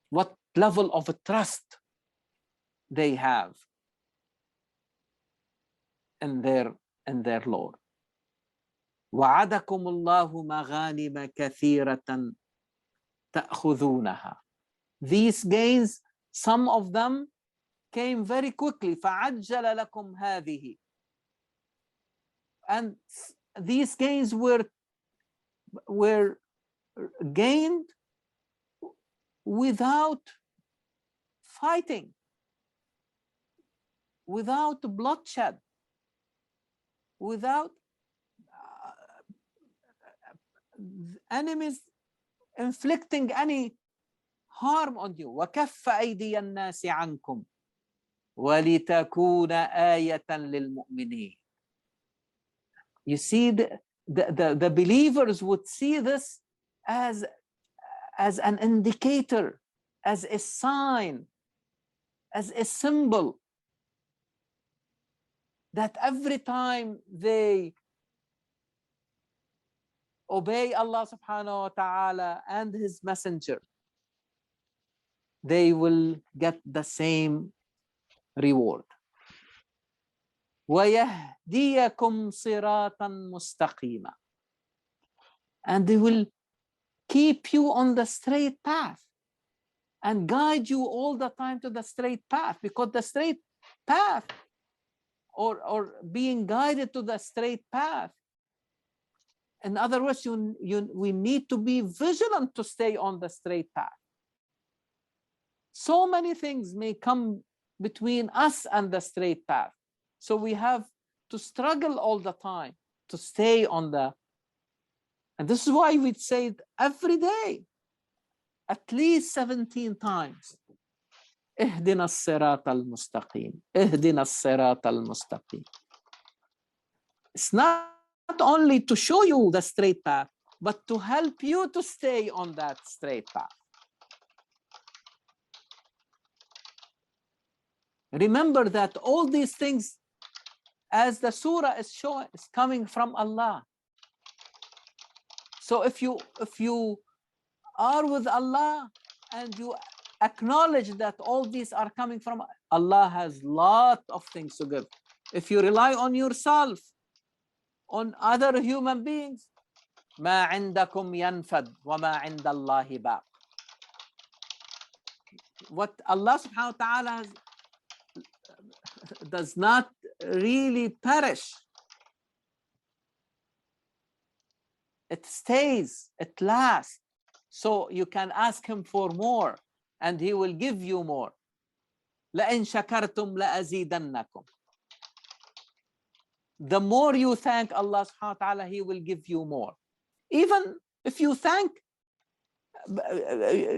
What level of trust they have in their Lord. وعدكم الله مغانم كثيرة تأخذونها. These gains, some of them came very quickly. فعجل لكم هذه. And these gains were gained without fighting, without bloodshed, without enemies inflicting any harm on you. وَكَفَّ أَيْدِيَ النَّاسِ عَنْكُمْ وَلِتَكُونَ آيَةً لِلْمُؤْمِنِينَ. You see, the believers would see this as an indicator, as a sign, as a symbol, that every time they obey Allah subhanahu wa ta'ala and His messenger, they will get the same reward. وَيَهْدِيَكُمْ صِرَاطًا مُسْتَقِيمًا. And they will keep you on the straight path and guide you all the time to the straight path, because the straight path, or being guided to the straight path, in other words, we need to be vigilant to stay on the straight path. So many things may come between us and the straight path. So we have to struggle all the time to stay on the, and this is why we'd say it every day, at least 17 times. اهدنا الصراط المستقيم. اهدنا الصراط المستقيم. It's not only to show you the straight path, but to help you to stay on that straight path. Remember that all these things, as the surah is showing, is coming from Allah. So if you are with Allah and you acknowledge that all these are coming from Allah, has lot of things to give. If you rely on yourself, on other human beings, ما عندكم ينفد وما عند الله باق. What Allah subhanahu wa ta'ala does not really perish. It stays, it lasts. So you can ask Him for more and He will give you more. لَإِن شَكَرْتُمْ لَأَزِيدَنَّكُمْ. The more you thank Allah subhanahu wa ta'ala, He will give you more. Even if you thank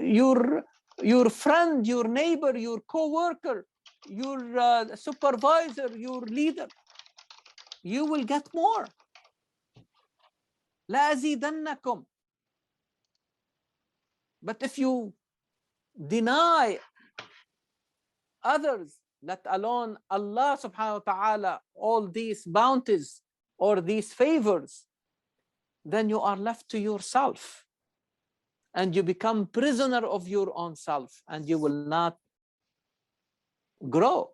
your friend, your neighbor, your co-worker, your supervisor, your leader, you will get more. لَأَزِيدَنَّكُمْ. But if you deny others, let alone Allah subhanahu wa ta'ala, all these bounties or these favors, then you are left to yourself and you become prisoner of your own self and you will not grow.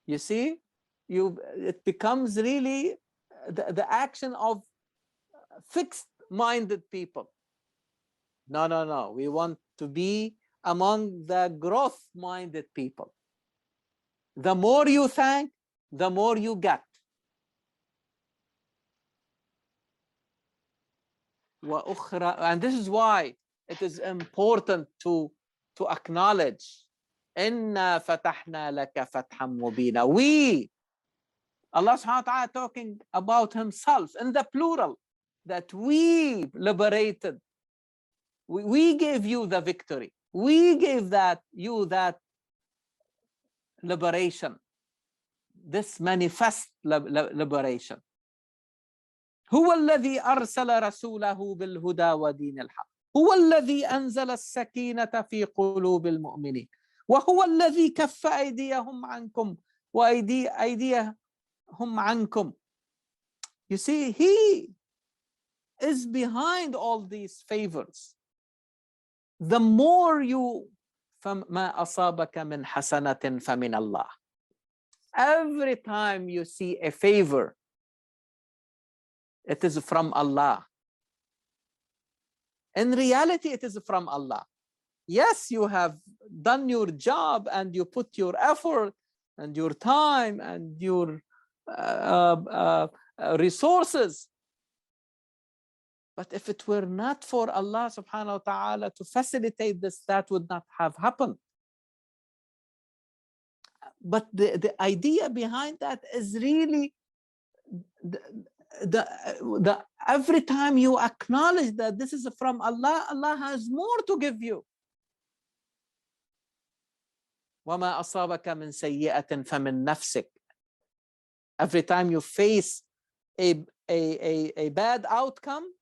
You see, it becomes really the action of fixed-minded people. No, no, no. We want to be among the growth-minded people. The more you thank, the more you get. And this is why it is important to acknowledge إِنَّا فَتَحْنَا لَكَ فَتْحًا مُبِينًا. We, Allah subhanahu wa ta'ala talking about himself in the plural, that we liberated, we gave you the victory, we gave you that liberation, this manifest liberation. هو الذي أرسل رسوله بالهدى ودين الحق هو الذي أنزل السكينة في قلوب المؤمنين وهو الذي كف أيديهم عنكم وأيديهم عنكم. You see, he is behind all these favors. The more you فما أصابك من حسنة فمن الله. Every time you see a favor, it is from Allah. In reality, it is from Allah. Yes, you have done your job and you put your effort and your time and your resources. But if it were not for Allah subhanahu wa ta'ala to facilitate this, that would not have happened. But the idea behind that is really every time you acknowledge that this is from Allah, Allah has more to give you. وَمَا أَصَابَكَ مِنْ سَيِّئَةٍ فَمِنْ نَفْسِكَ. Every time you face a bad outcome,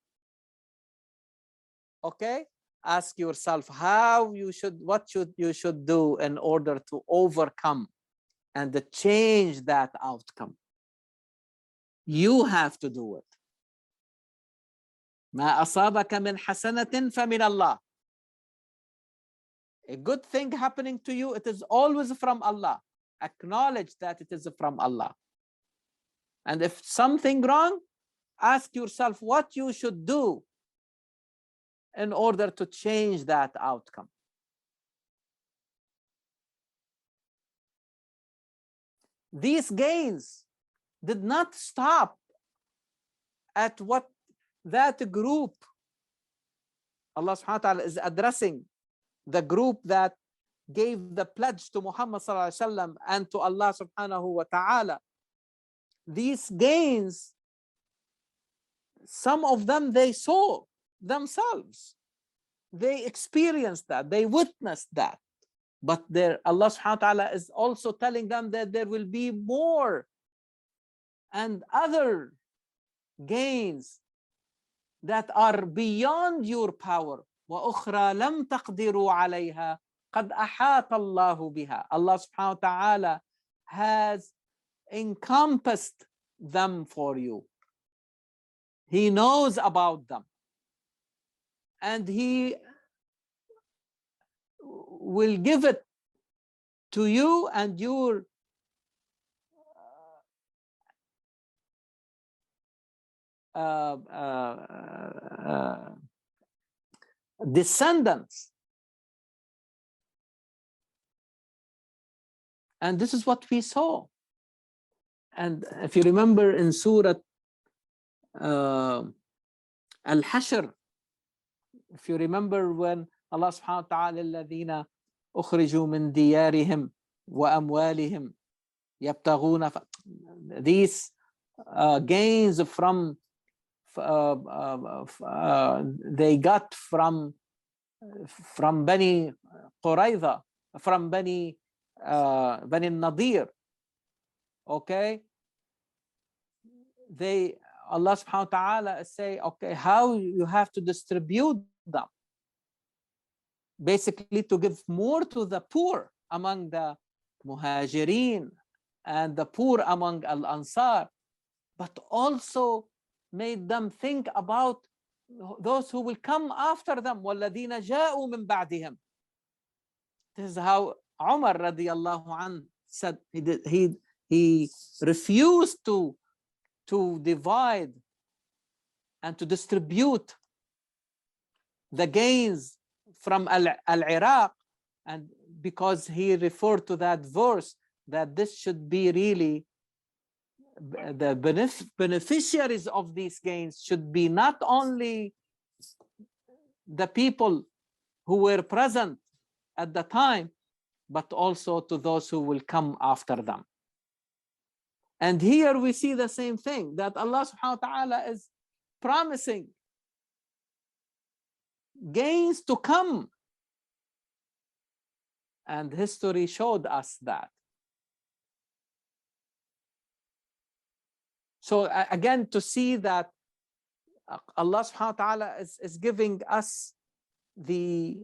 okay, ask yourself what you should do in order to overcome and to change that outcome. You have to do it. ما أصابك من حسنة فمن الله. A good thing happening to you, it is always from Allah. Acknowledge that it is from Allah. And if something wrong, ask yourself what you should do in order to change that outcome. These gains did not stop at what that group. Allah subhanahu wa ta'ala is addressing the group that gave the pledge to Muhammad sallallahu alaihi wasallam and to Allah subhanahu wa ta'ala. These gains, some of them they saw themselves. They experienced that, they witnessed that. But Allah subhanahu wa ta'ala is also telling them that there will be more and other gains that are beyond your power. وَأُخْرَى لَمْ تَقْدِرُوا عَلَيْهَا قَدْ أَحَاطَ اللَّهُ بِهَا. Allah subhanahu wa ta'ala has encompassed them for you. He knows about them. And He will give it to you and your descendants. And this is what we saw. And if you remember in Surah Al-Hashr, if you remember when Allah subhanahu wa ta'ala الذين أخرجوا من ديارهم وأموالهم يبتغون, these gains from they got from Bani Qurayza, from Bani Nadir, okay, Allah subhanahu wa ta'ala say, okay, how you have to distribute them. basically to give more to the poor among the Muhajirin and the poor among Al-Ansar, but also made them think about those who will come after them. وَالَّذِينَ جَاءُوا مِن بَعْدِهِمْ. This is how Umar radiallahu anh said he refused to divide and to distribute the gains from Al-Iraq, and because he referred to that verse that this should be really the beneficiaries of these gains should be not only the people who were present at the time, but also to those who will come after them. And here we see the same thing, that Allah subhanahu wa ta'ala is promising gains to come. And history showed us that. So again, to see that Allah subhanahu wa ta'ala is giving us a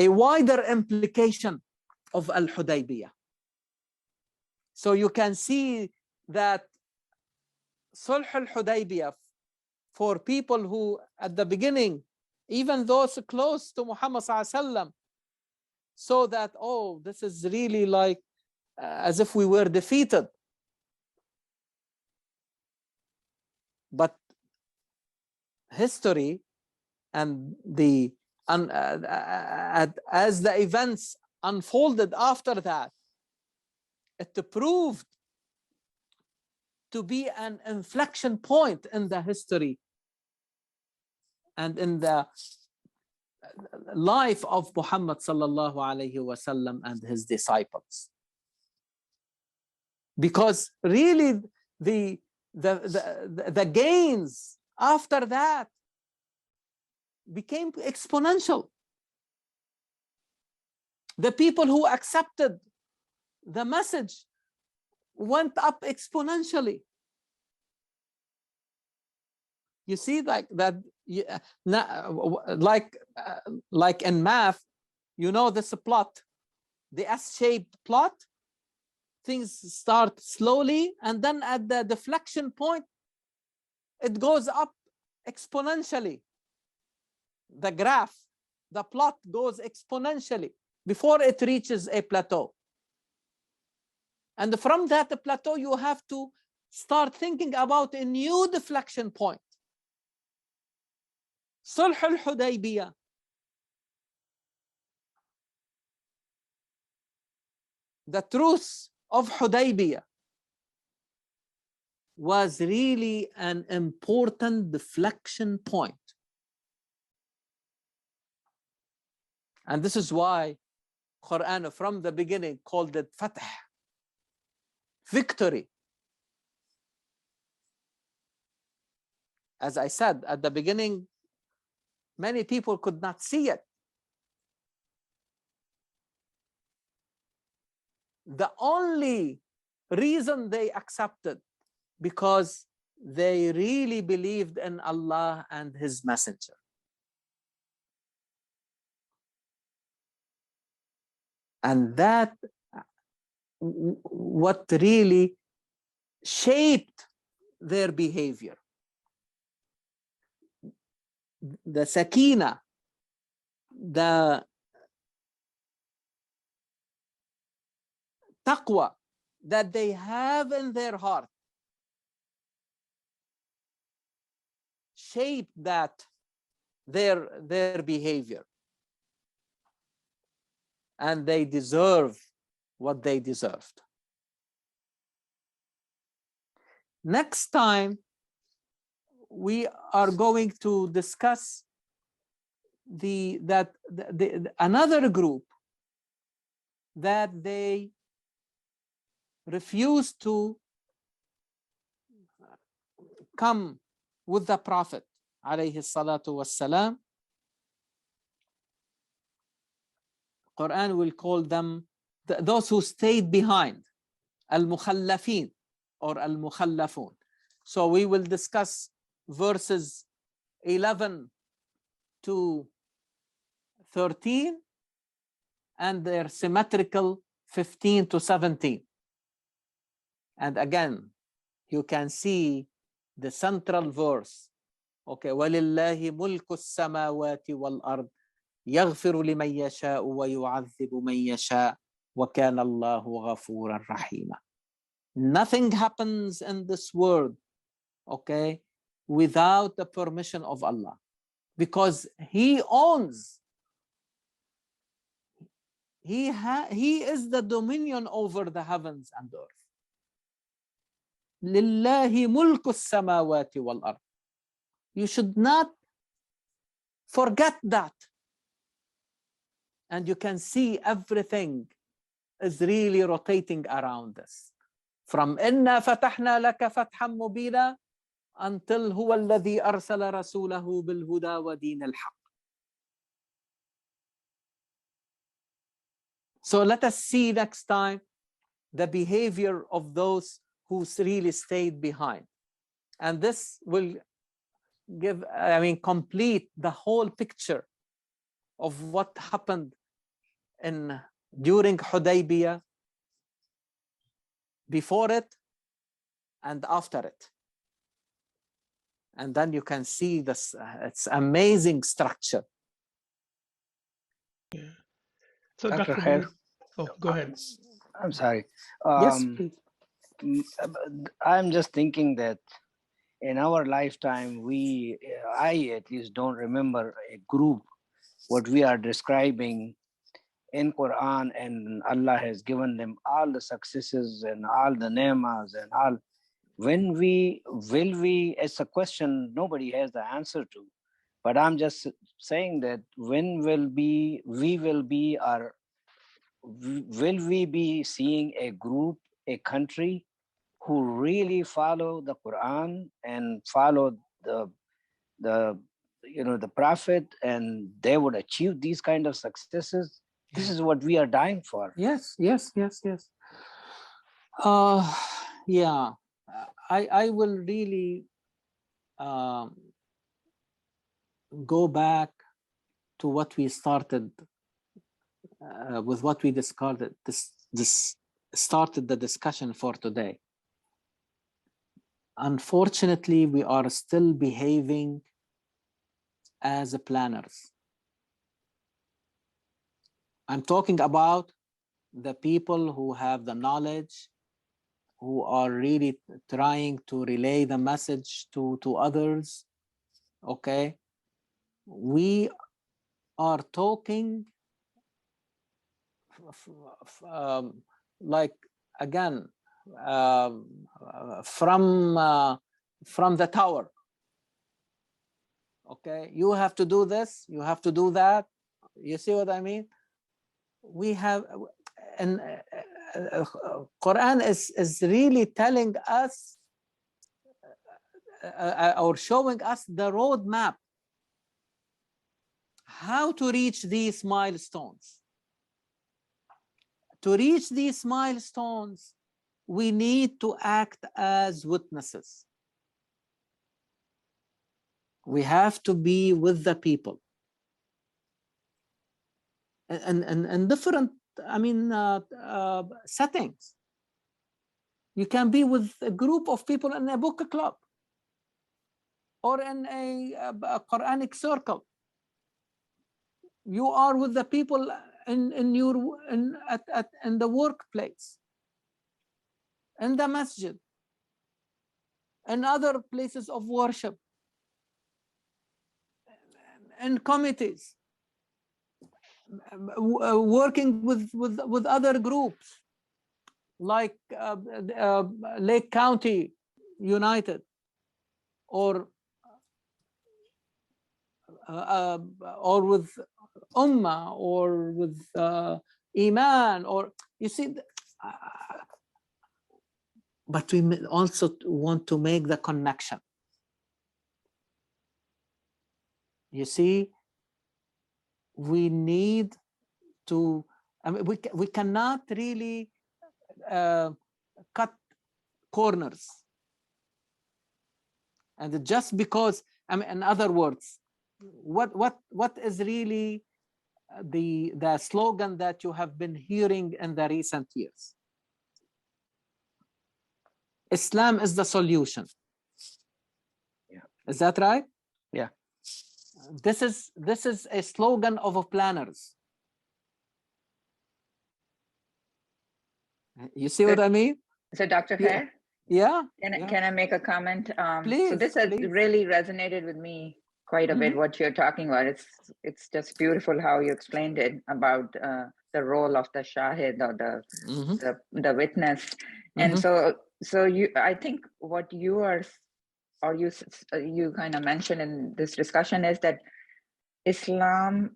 wider implication of Al-Hudaybiyah. So you can see that Sulh al-Hudaybiyah, for people who at the beginning, even those close to Muhammad sallallahu alaihi wasallam, saw that, oh, this is really like as if we were defeated. But history and as the events unfolded after that, it proved to be an inflection point in the history and in the life of Muhammad sallallahu alaihi wasallam and his disciples. Because really the gains after that became exponential. The people who accepted the message went up exponentially. You see, like that, like in math, you know, this plot, the S-shaped plot. Things start slowly, and then at the deflection point, it goes up exponentially. The graph, the plot goes exponentially before it reaches a plateau. And from that plateau, you have to start thinking about a new deflection point. Sulh al-Hudaybiyah, the truce of Hudaybiyah, was really an important deflection point. And this is why Quran from the beginning called it Fath, victory. As I said at the beginning, many people could not see it. The only reason they accepted, because they really believed in Allah and His Messenger. And that what really shaped their behavior. The sakina, the taqwa that they have in their heart, shaped that their behavior. And they deserve what they deserved. Next time, we are going to discuss another group that they refused to come with the Prophet alayhi salatu wassalam. Quran will call them those who stayed behind, al-mukhallafin or al-mukhallafun. So we will discuss verses 11 to 13 and their symmetrical 15 to 17. And again, you can see the central verse. Okay, وَلِلَّهِ مُلْكُ السَّمَاوَاتِ وَالْأَرْضِ يَغْفِرُ لِمَنْ يَشَاءُ وَيُعَذِّبُ مَنْ يَشَاءُ وَكَانَ اللَّهُ غَفُورًا رَحِيمًا. Nothing happens in this world, okay, without the permission of Allah, because He owns, He is the dominion over the heavens and earth. لِلَّهِ مُلْكُ السَّمَاوَاتِ وَالْأَرْضِ. You should not forget that. And you can see everything is really rotating around us. From إِنَّا فَتَحْنَا لَكَ فَتْحًا مُبِينًا until هُوَ الَّذِي أَرْسَلَ رَسُولَهُ بِالْهُدَى وَدِينِ الْحَقِّ. So let us see next time the behavior of those who really stayed behind. And this will give, complete the whole picture of what happened during Hudaybiyah, before it and after it. And then you can see this, it's amazing structure. Yeah. So Dr. Dr. Khair, Oh, go ahead. I'm sorry. Yes, please. I'm just thinking that in our lifetime, I at least don't remember a group, what we are describing in Quran, and Allah has given them all the successes and all the ni'mas and all. When will we, it's a question nobody has the answer to, but I'm just saying that when will we be seeing a group, a country who really follow the Quran and follow the prophet, and they would achieve these kind of successes? This is what we are dying for. Yes. Yeah, I will really go back to what we started with, what we discarded. This started the discussion for today. Unfortunately, we are still behaving as planners. I'm talking about the people who have the knowledge, who are really trying to relay the message to others. Okay, we are talking like, again, from the tower. Okay, you have to do this, you have to do that. You see what I mean? We have, and Quran is really telling us or showing us the roadmap, how to reach these milestones. To reach these milestones, we need to act as witnesses. We have to be with the people. And different, settings. You can be with a group of people in a book club or in a Quranic circle. You are with the people in the workplace, in the masjid, and other places of worship, and committees, working with other groups like Lake County United, or with Ummah, or with Iman, or you see. But we also want to make the connection. You see, we need to, we cannot really cut corners. And just because, in other words, what is really the slogan that you have been hearing in the recent years? Islam is the solution. Yeah. Is that right? Yeah. This is a slogan of planners. You see what I mean? So Dr. Khair, yeah. Can I make a comment? Please. So this has really resonated with me quite a bit, what you're talking about. It's just beautiful how you explained it about the role of the shahid or the witness. And so I think what you are, or you kind of mentioned in this discussion, is that Islam,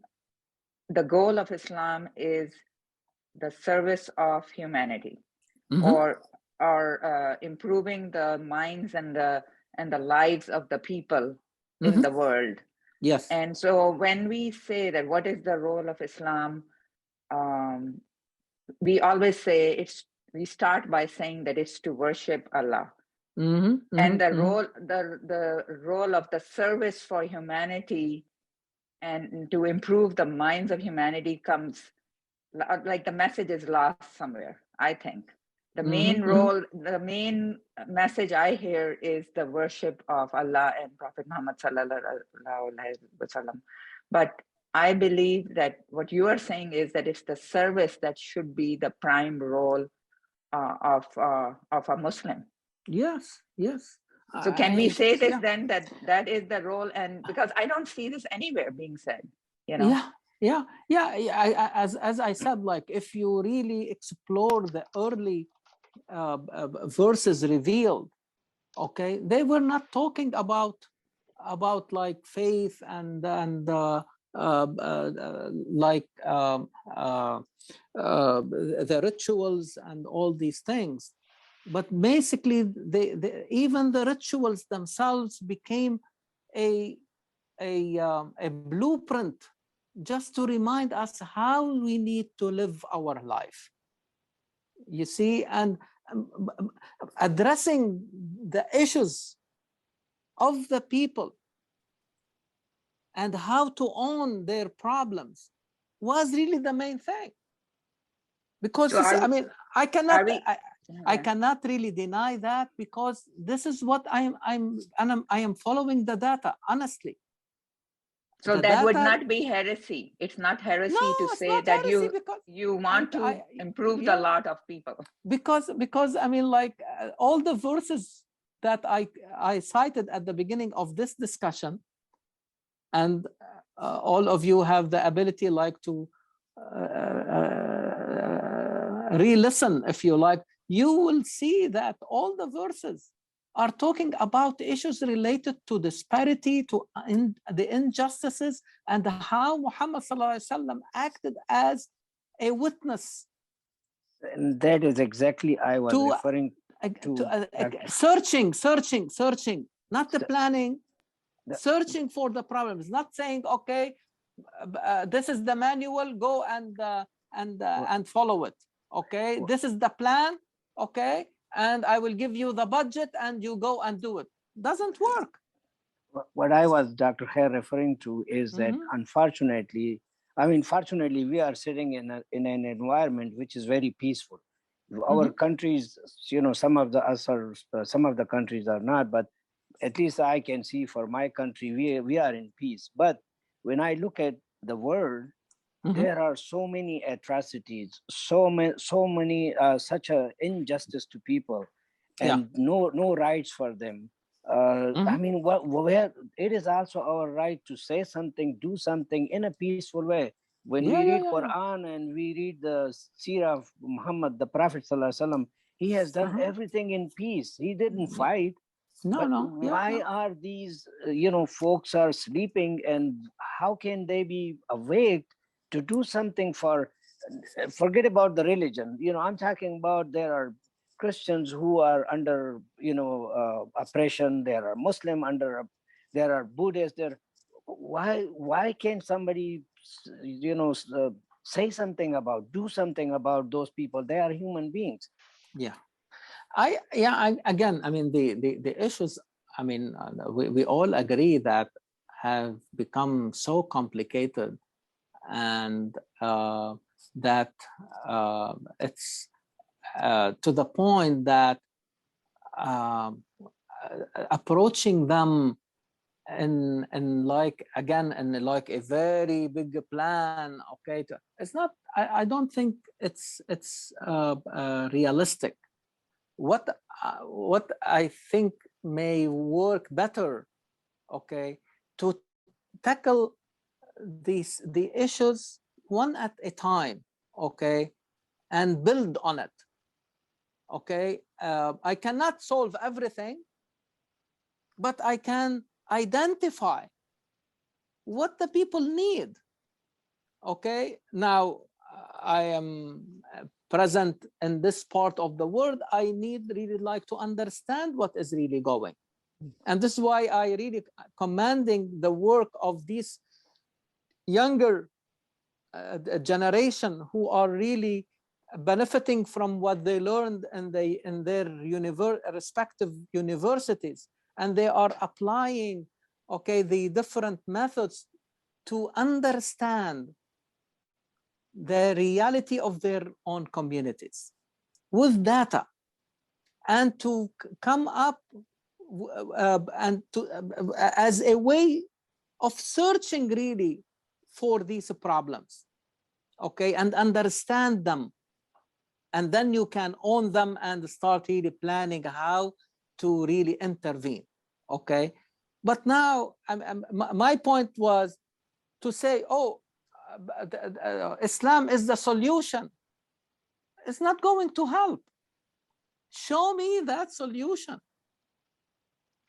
the goal of Islam is the service of humanity, or improving the minds and the lives of the people in the world. Yes. And so when we say that, what is the role of Islam? We always say we start by saying that it's to worship Allah. And the role of the service for humanity and to improve the minds of humanity comes, like, the message is lost somewhere, I think. The main role, the main message I hear is the worship of Allah and Prophet Muhammad sallallahu alaihi wasallam. But I believe that what you are saying is that it's the service that should be the prime role of a Muslim. Yes, yes. So can we say this then, that is the role? And because I don't see this anywhere being said, you know? Yeah. As I said, like, if you really explore the early verses revealed, okay, they were not talking about like faith and the rituals and all these things, but basically even the rituals themselves became a blueprint just to remind us how we need to live our life. You see, and addressing the issues of the people and how to own their problems was really the main thing. Because So I mean, I cannot really deny that, because this is what I am following the data, honestly. So that would not be heresy. It's not heresy to say that you want to improve the lot of people. Because I mean, like, all the verses that I cited at the beginning of this discussion, and all of you have the ability, like, to re-listen if you like, you will see that all the verses are talking about issues related to disparity, to the injustices, and how Muhammad ﷺ acted as a witness. And that is exactly I was referring to. Searching, not the planning, searching for the problems, not saying, okay, this is the manual, go and follow it. Okay, this is the plan. Okay, and I will give you the budget and you go and do it. Doesn't work. What I was, Dr. Khair, referring to is that, unfortunately, fortunately, we are sitting in an environment which is very peaceful. Our countries, some of the countries are not, but at least I can see for my country, we are in peace. But when I look at the world, there are so many atrocities, so many such a injustice to people, and no rights for them. I mean, where it is also our right to say something, do something in a peaceful way. When we read Quran and we read the Seerah of Muhammad, the Prophet ﷺ, he has done everything in peace. He didn't fight. Why are these folks are sleeping, and how can they be awake to do something forget about the religion? I'm talking about, there are Christians who are under oppression, there are Muslim there are Buddhists there. Why can't somebody say something do something about those people? They are human beings. Again, I mean, the issues, I mean, we all agree that have become so complicated, and that it's to the point that approaching them in like, again, in like a very big plan, okay, it's not, I don't think it's realistic. What I think may work better, okay, to tackle the issues one at a time, okay, and build on it, okay. I cannot solve everything, but I can identify what the people need, okay. Now I am present in this part of the world. I need really like to understand what is really going, and this is why I really commending the work of these younger generation who are really benefiting from what they learned in their respective universities, and they are applying, okay, the different methods to understand the reality of their own communities with data, and to come up and to as a way of searching really for these problems, okay, and understand them, and then you can own them and start really planning how to really intervene, okay. But now my point was to say, oh, Islam is the solution. It's not going to help. Show me that solution.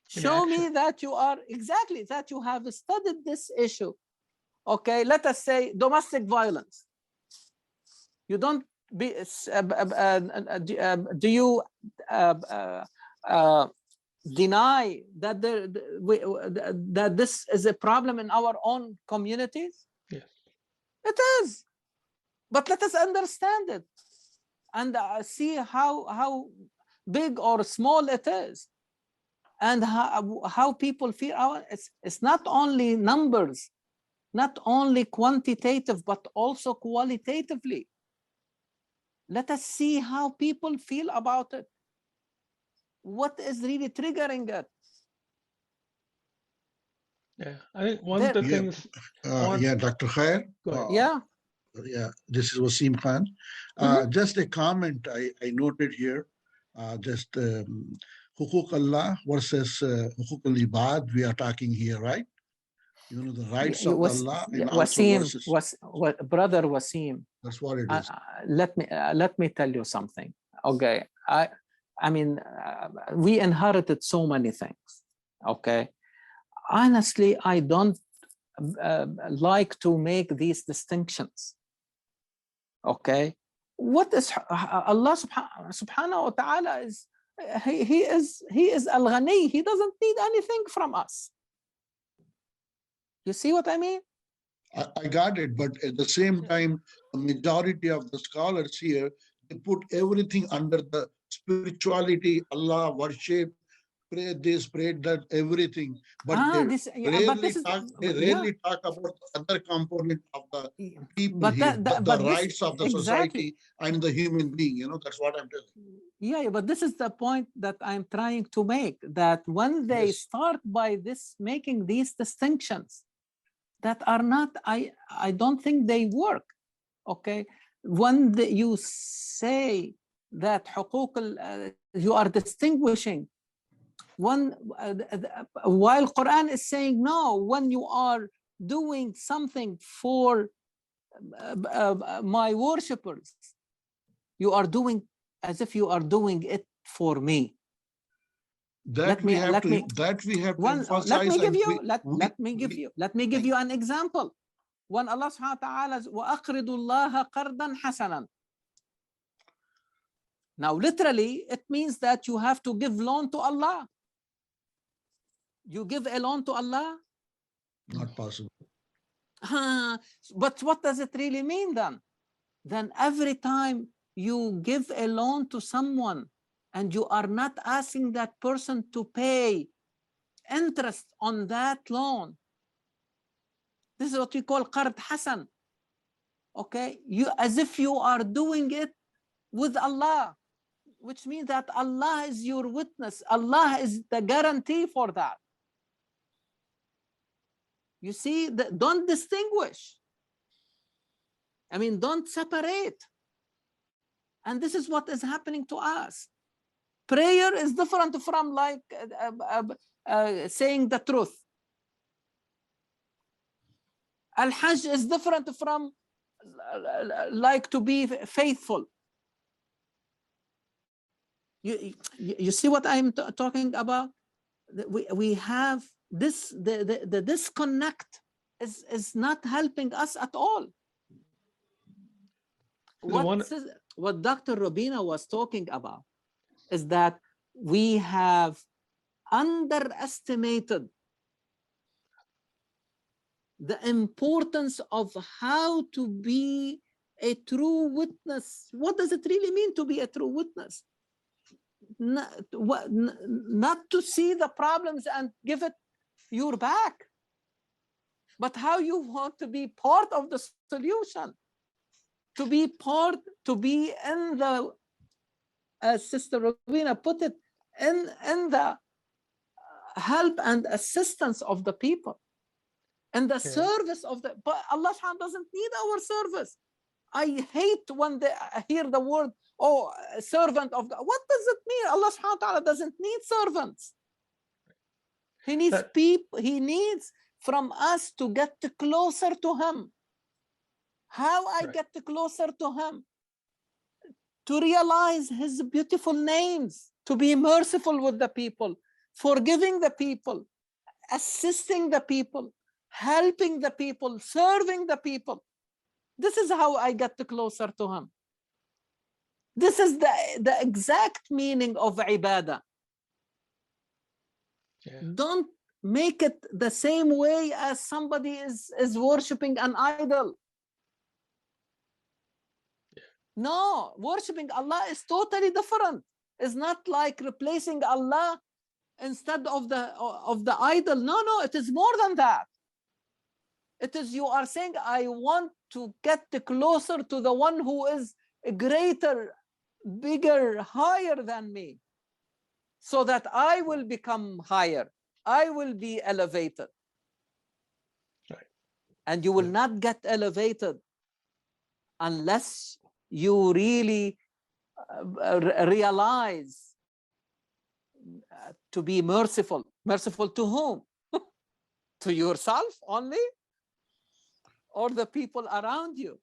Show me that you are exactly that you have studied this issue, okay. Let us say domestic violence. You don't be do you deny that that this is a problem in our own communities? Yes, it is. But let us understand it and see how big or small it is, and how people feel. It's not only numbers, not only quantitative, but also qualitatively. Let us see how people feel about it. What is really triggering it? Yeah, I think one of the things. Dr. Khayr. Yeah, this is Wasim Khan. Just a comment I noted here. Just Hukuk Allah versus Hukuk al-Ibad, we are talking here, right? You know, the rights of Allah and also versus... Brother Wasim. That's what it is. Let me tell you something. Okay, I mean, we inherited so many things. Okay, honestly, I don't like to make these distinctions. Okay, what is Allah subhanahu wa ta'ala is? He is al-Ghani. He doesn't need anything from us. You see what I mean? I got it, but at the same time, the majority of the scholars here, they put everything under the spirituality, Allah, worship, pray this, pray that, everything. But they rarely talk about the other component of the people here, the rights of the society and the human being. You know, that's what I'm telling you. Yeah, but this is the point that I'm trying to make, that when they start by making these distinctions that are not, I don't think they work. Okay, when you say that you are distinguishing one, while Quran is saying no, when you are doing something for my worshippers, you are doing as if you are doing it for me. Let me give you an example. When Allah subhanahu wa ta'ala وَأَقْرِضُ اللَّهَ قَرْضًا حَسَنًا. Now literally it means that you have to give loan to Allah. You give a loan to Allah? Not possible. But what does it really mean then? Then every time you give a loan to someone and you are not asking that person to pay interest on that loan, This is what we call qard hasan. Okay, you as if you are doing it with Allah, which means that Allah is your witness. Allah is the guarantee for that. You see, don't distinguish. I mean, don't separate. And this is what is happening to us. Prayer is different from like saying the truth. Al-Hajj is different from like to be faithful. You see what I'm talking about? We have this, the disconnect is not helping us at all. What Dr. Robina was talking about is that we have underestimated the importance of how to be a true witness. What does it really mean to be a true witness? Not to see the problems and give it your back, but how you want to be part of the solution, to be in the, as Sister Robina put it, in the help and assistance of the people, and the service of the, but Allah subhanahu doesn't need our service. I hate when they hear the word, oh, servant of God. What does it mean? Allah subhanahu wa ta'ala doesn't need servants. He needs people. He needs from us to get closer to him. How I get closer to him? To realize his beautiful names, to be merciful with the people, forgiving the people, assisting the people, helping the people, serving the people. This is how I get closer to him. This is the exact meaning of ibadah. Don't make it the same way as somebody is worshiping an idol. No, worshiping Allah is totally different. It's not like replacing Allah instead of the idol. No, it is more than that. It is, you are saying, I want to get closer to the one who is greater, bigger, higher than me, so that I will become higher. I will be elevated. Right. And you will not get elevated unless you really realize to be merciful. Merciful to whom? To yourself only? Or the people around you?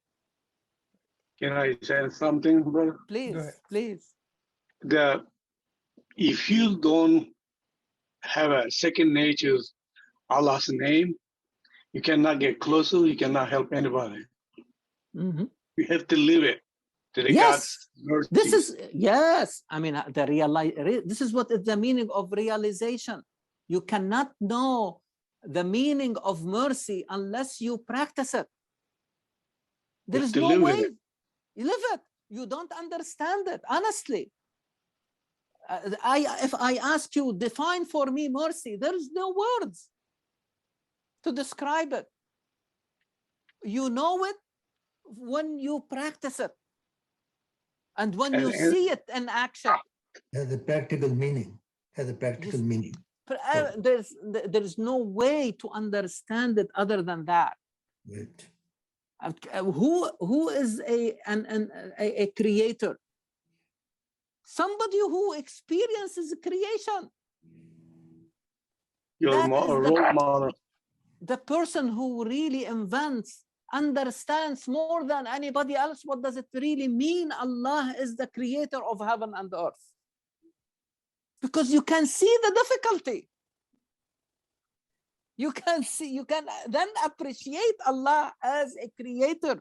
Can I say something, brother? Please. If you don't have a second nature, Allah's name, you cannot get closer. You cannot help anybody. Mm-hmm. You have to live it. Yes, this is, yes. I mean, this is what is the meaning of realization. You cannot know the meaning of mercy unless you practice it. There is no way. You live it. You don't understand it, honestly. If I ask you, define for me mercy, there is no words to describe it. You know it when you practice it. And when you see it in action. Has a practical meaning. Meaning. There's no way to understand it other than that. Right. Who is a creator? Somebody who experiences creation. Your role model. The person who really invents, understands more than anybody else what does it really mean Allah is the creator of heaven and earth. Because you can see the difficulty. You can then appreciate Allah as a creator.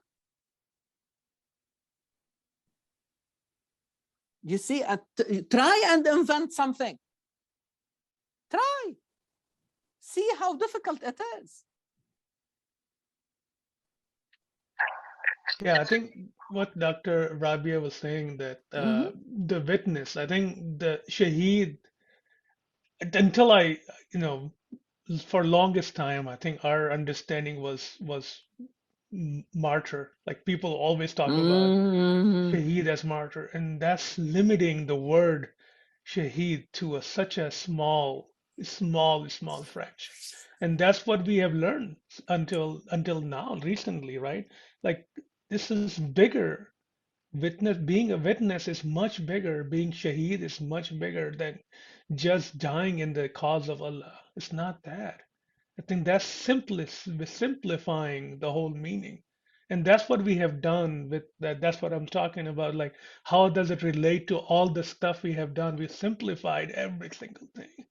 You see, try and invent something. Try. See how difficult it is. Yeah, I think what Dr. Rabia was saying, that the witness, I think the shaheed, until I, for longest time, I think our understanding was martyr. Like people always talk about shaheed as martyr, and that's limiting the word shaheed to such a small fraction. And that's what we have learned until now, recently, right? Like this is bigger. Being a witness is much bigger. Being shaheed is much bigger than just dying in the cause of Allah. It's not that. I think that's simplifying the whole meaning. And that's what we have done with that. That's what I'm talking about. Like, how does it relate to all the stuff we have done? We simplified every single thing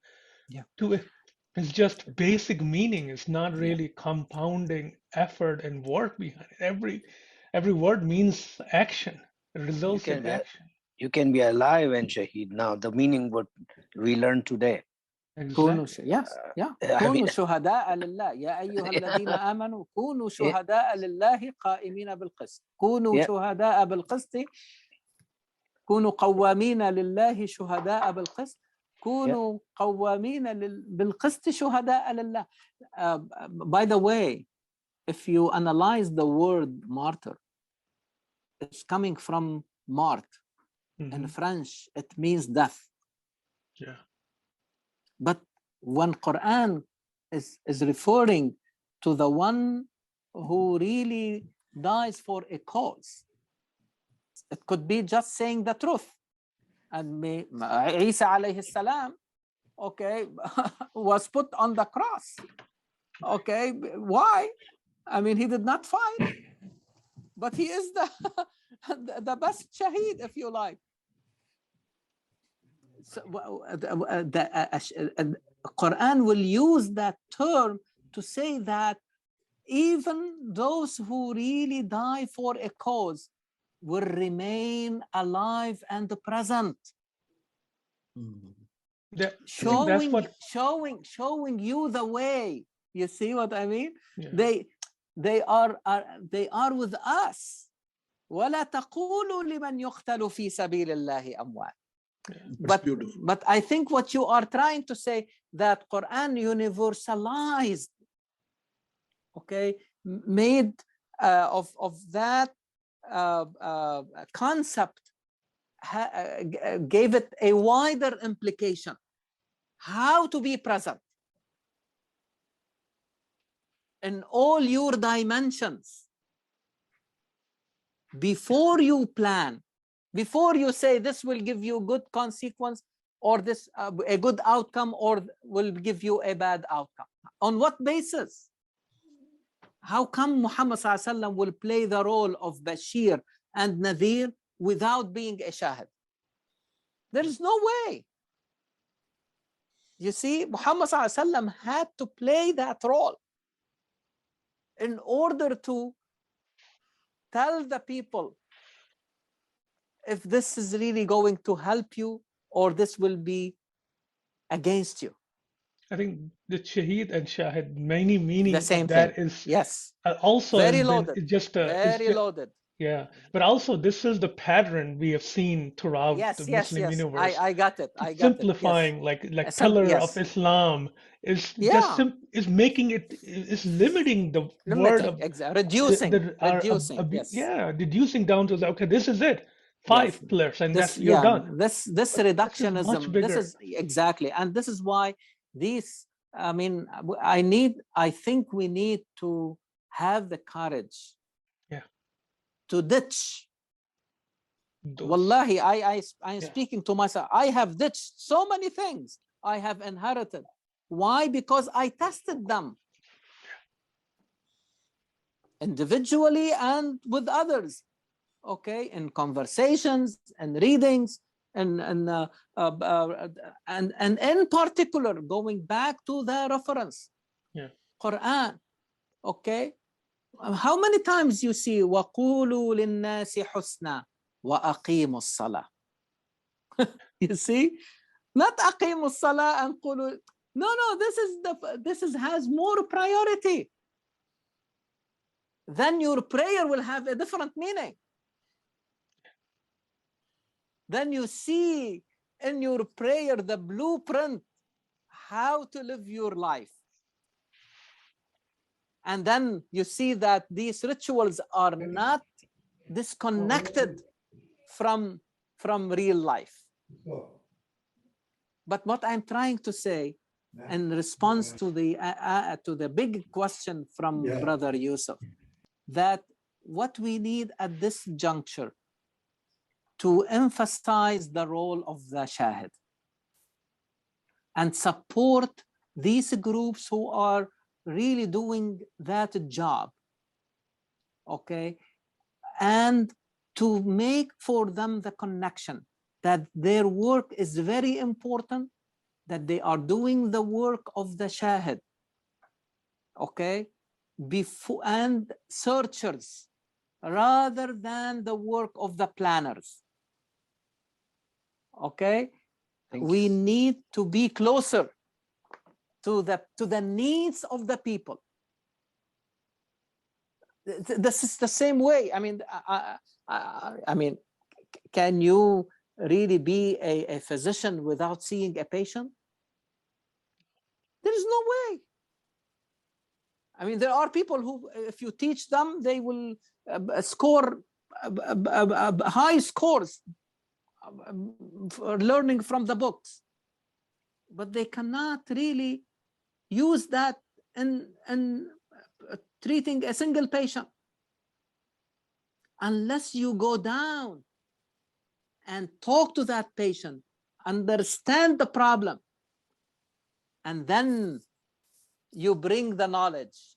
Yeah. to it. It's just basic meaning. It's not Yeah. really compounding effort and work behind it. Every word means action. It You results in can be action. you can be alive and shaheed. Now the meaning what we learned today. كونوا Exactly. yes, yeah. I كونوا mean, شهداء لله يا أيها الذين آمنوا كونوا شهداء لله قائمين بالقسط كونوا yeah, شهداء بالقسط كونوا قوامين لله شهداء بالقسط yeah, كونوا قوامين بالقسط شهداء لله. By the way, if you analyze the word martyr, it's coming from mort. In French, it means death. Yeah. But when Quran is referring to the one who really dies for a cause, it could be just saying the truth. And Isa alayhi salam, okay, was put on the cross. Okay, why? I mean, he did not fight, but he is the best shaheed, if you like. So, the Quran will use that term to say that even those who really die for a cause will remain alive and present. Showing you the way. You see what I mean? Yeah. They are with us. ولا تقولوا لمن يقتل في سبيل الله أموات. But I think what you are trying to say, that Quran universalized, okay, made of that concept, gave it a wider implication. How to be present in all your dimensions before you plan. Before you say this will give you good consequence, or this a good outcome, or will give you a bad outcome. On what basis? How come Muhammad ﷺ will play the role of Bashir and Nadir without being a Shahid? There is no way. You see, Muhammad ﷺ had to play that role in order to tell the people if this is really going to help you or this will be against you. I think the shaheed and shahid, many meaning the same of that thing. is Yes, also very has been loaded. just a very loaded. Yeah, but also this is the pattern we have seen throughout the Muslim universe. I got it. I got simplifying, it. Yes. like pillar of Islam is just is making it is limiting the word of reducing. Reducing down to okay, this is it. 5 pillars, and that's you're done. This reductionism. This is exactly, and this is why these. I mean, I think we need to have the courage. To ditch. Wallahi, I am speaking to myself. I have ditched so many things I have inherited. Why? Because I tested them individually and with others. Okay, in conversations and readings, and in particular, going back to the reference, Quran. Okay. How many times you see وَقُولُوا لِلنَّاسِ حُسْنًا وَأَقِيمُوا الصَّلَاةِ? You see, not أقيموا الصلاة and قولوا. No, this has more priority. Then your prayer will have a different meaning. Then you see in your prayer the blueprint how to live your life. And then you see that these rituals are not disconnected from real life. But what I'm trying to say in response to the big question from Brother Yusuf, that what we need at this juncture to emphasize the role of the shahid and support these groups who are really doing that job, okay, and to make for them the connection that their work is very important, that they are doing the work of the shahid, okay, before, and searchers rather than the work of the planners, okay. We need to be closer to the needs of the people. This is the same way. I mean, can you really be a physician without seeing a patient? There is no way. I mean, there are people who, if you teach them, they will score high scores for learning from the books, but they cannot really use that in treating a single patient unless you go down and talk to that patient, understand the problem, and then you bring the knowledge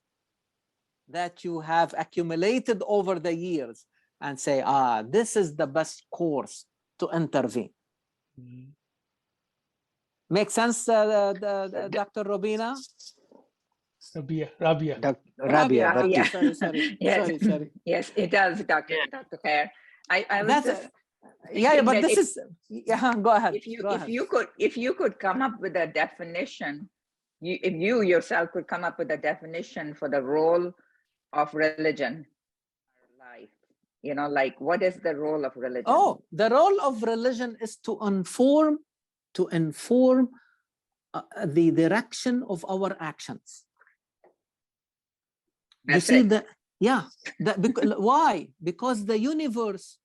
that you have accumulated over the years and say, this is the best course to intervene. Mm-hmm. Make sense, Dr. Robina? Rabia. Sorry. Yes. Sorry. Yes, it does, Dr. Khayr. I was just but this is go ahead. If you could come up with a definition, if you yourself could come up with a definition for the role of religion in our life, like what is the role of religion? Oh, the role of religion is to inform the direction of our actions. That's you see that? Yeah. Why? Because the universe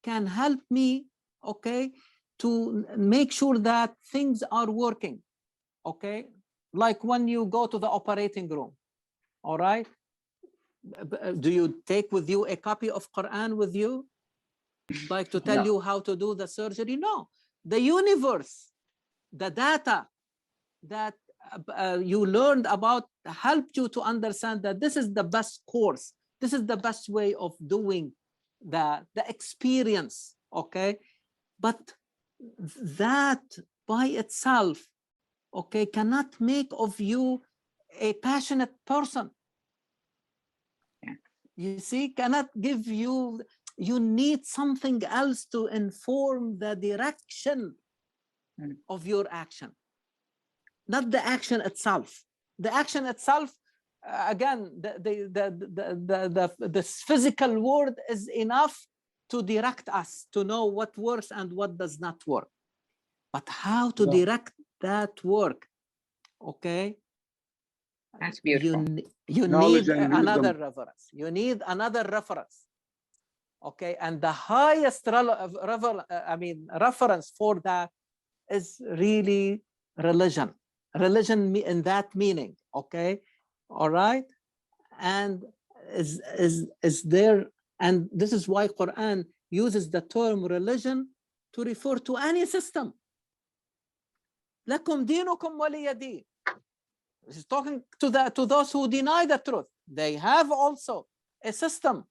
can help me, okay, to make sure that things are working, okay? Like when you go to the operating room, all right? Do you take with you a copy of Quran with you? Like to tell you how to do the surgery? No. The universe, the data that you learned about helped you to understand that this is the best course. This is the best way of doing the experience, okay? But that by itself, okay, cannot make of you a passionate person. You see, cannot give you, you need something else to inform the direction of your action, not the action itself. The action itself, again, the physical world is enough to direct us to know what works and what does not work. But how to direct that work, okay? That's beautiful. You need another reference. You need another reference, okay? And the highest reference for that is really religion. Religion in that meaning, okay? All right? And is there, and this is why Quran uses the term religion to refer to any system. Lakum dinukum waliya din. This is talking to those who deny the truth. They have also a system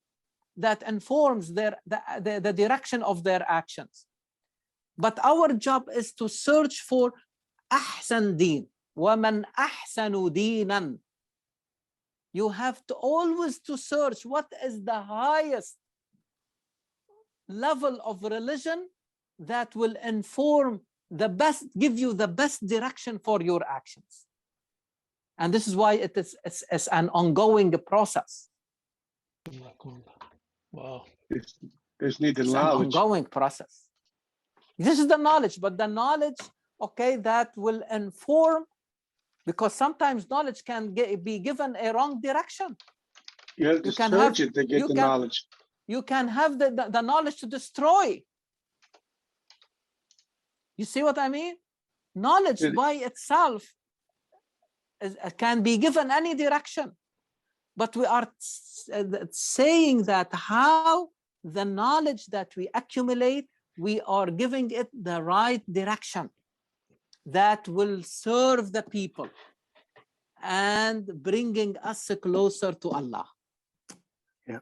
that informs the direction of their actions. But our job is to search for أحسن دين ومن أحسن دينا. You have to always to search what is the highest level of religion that will inform the best, give you the best direction for your actions. And this is why it's an ongoing process. Wow. This needs it's knowledge. An ongoing process. This is the knowledge, but the knowledge, okay, that will inform Because sometimes knowledge can be given a wrong direction. You have to search it to get the knowledge. You can have the knowledge to destroy. You see what I mean? Knowledge by itself can be given any direction. But we are saying that how the knowledge that we accumulate, we are giving it the right direction that will serve the people and bringing us closer to Allah. Yeah.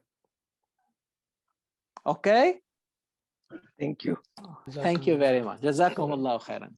Okay? Thank you. Thank you very much. Jazakumullahu khairan.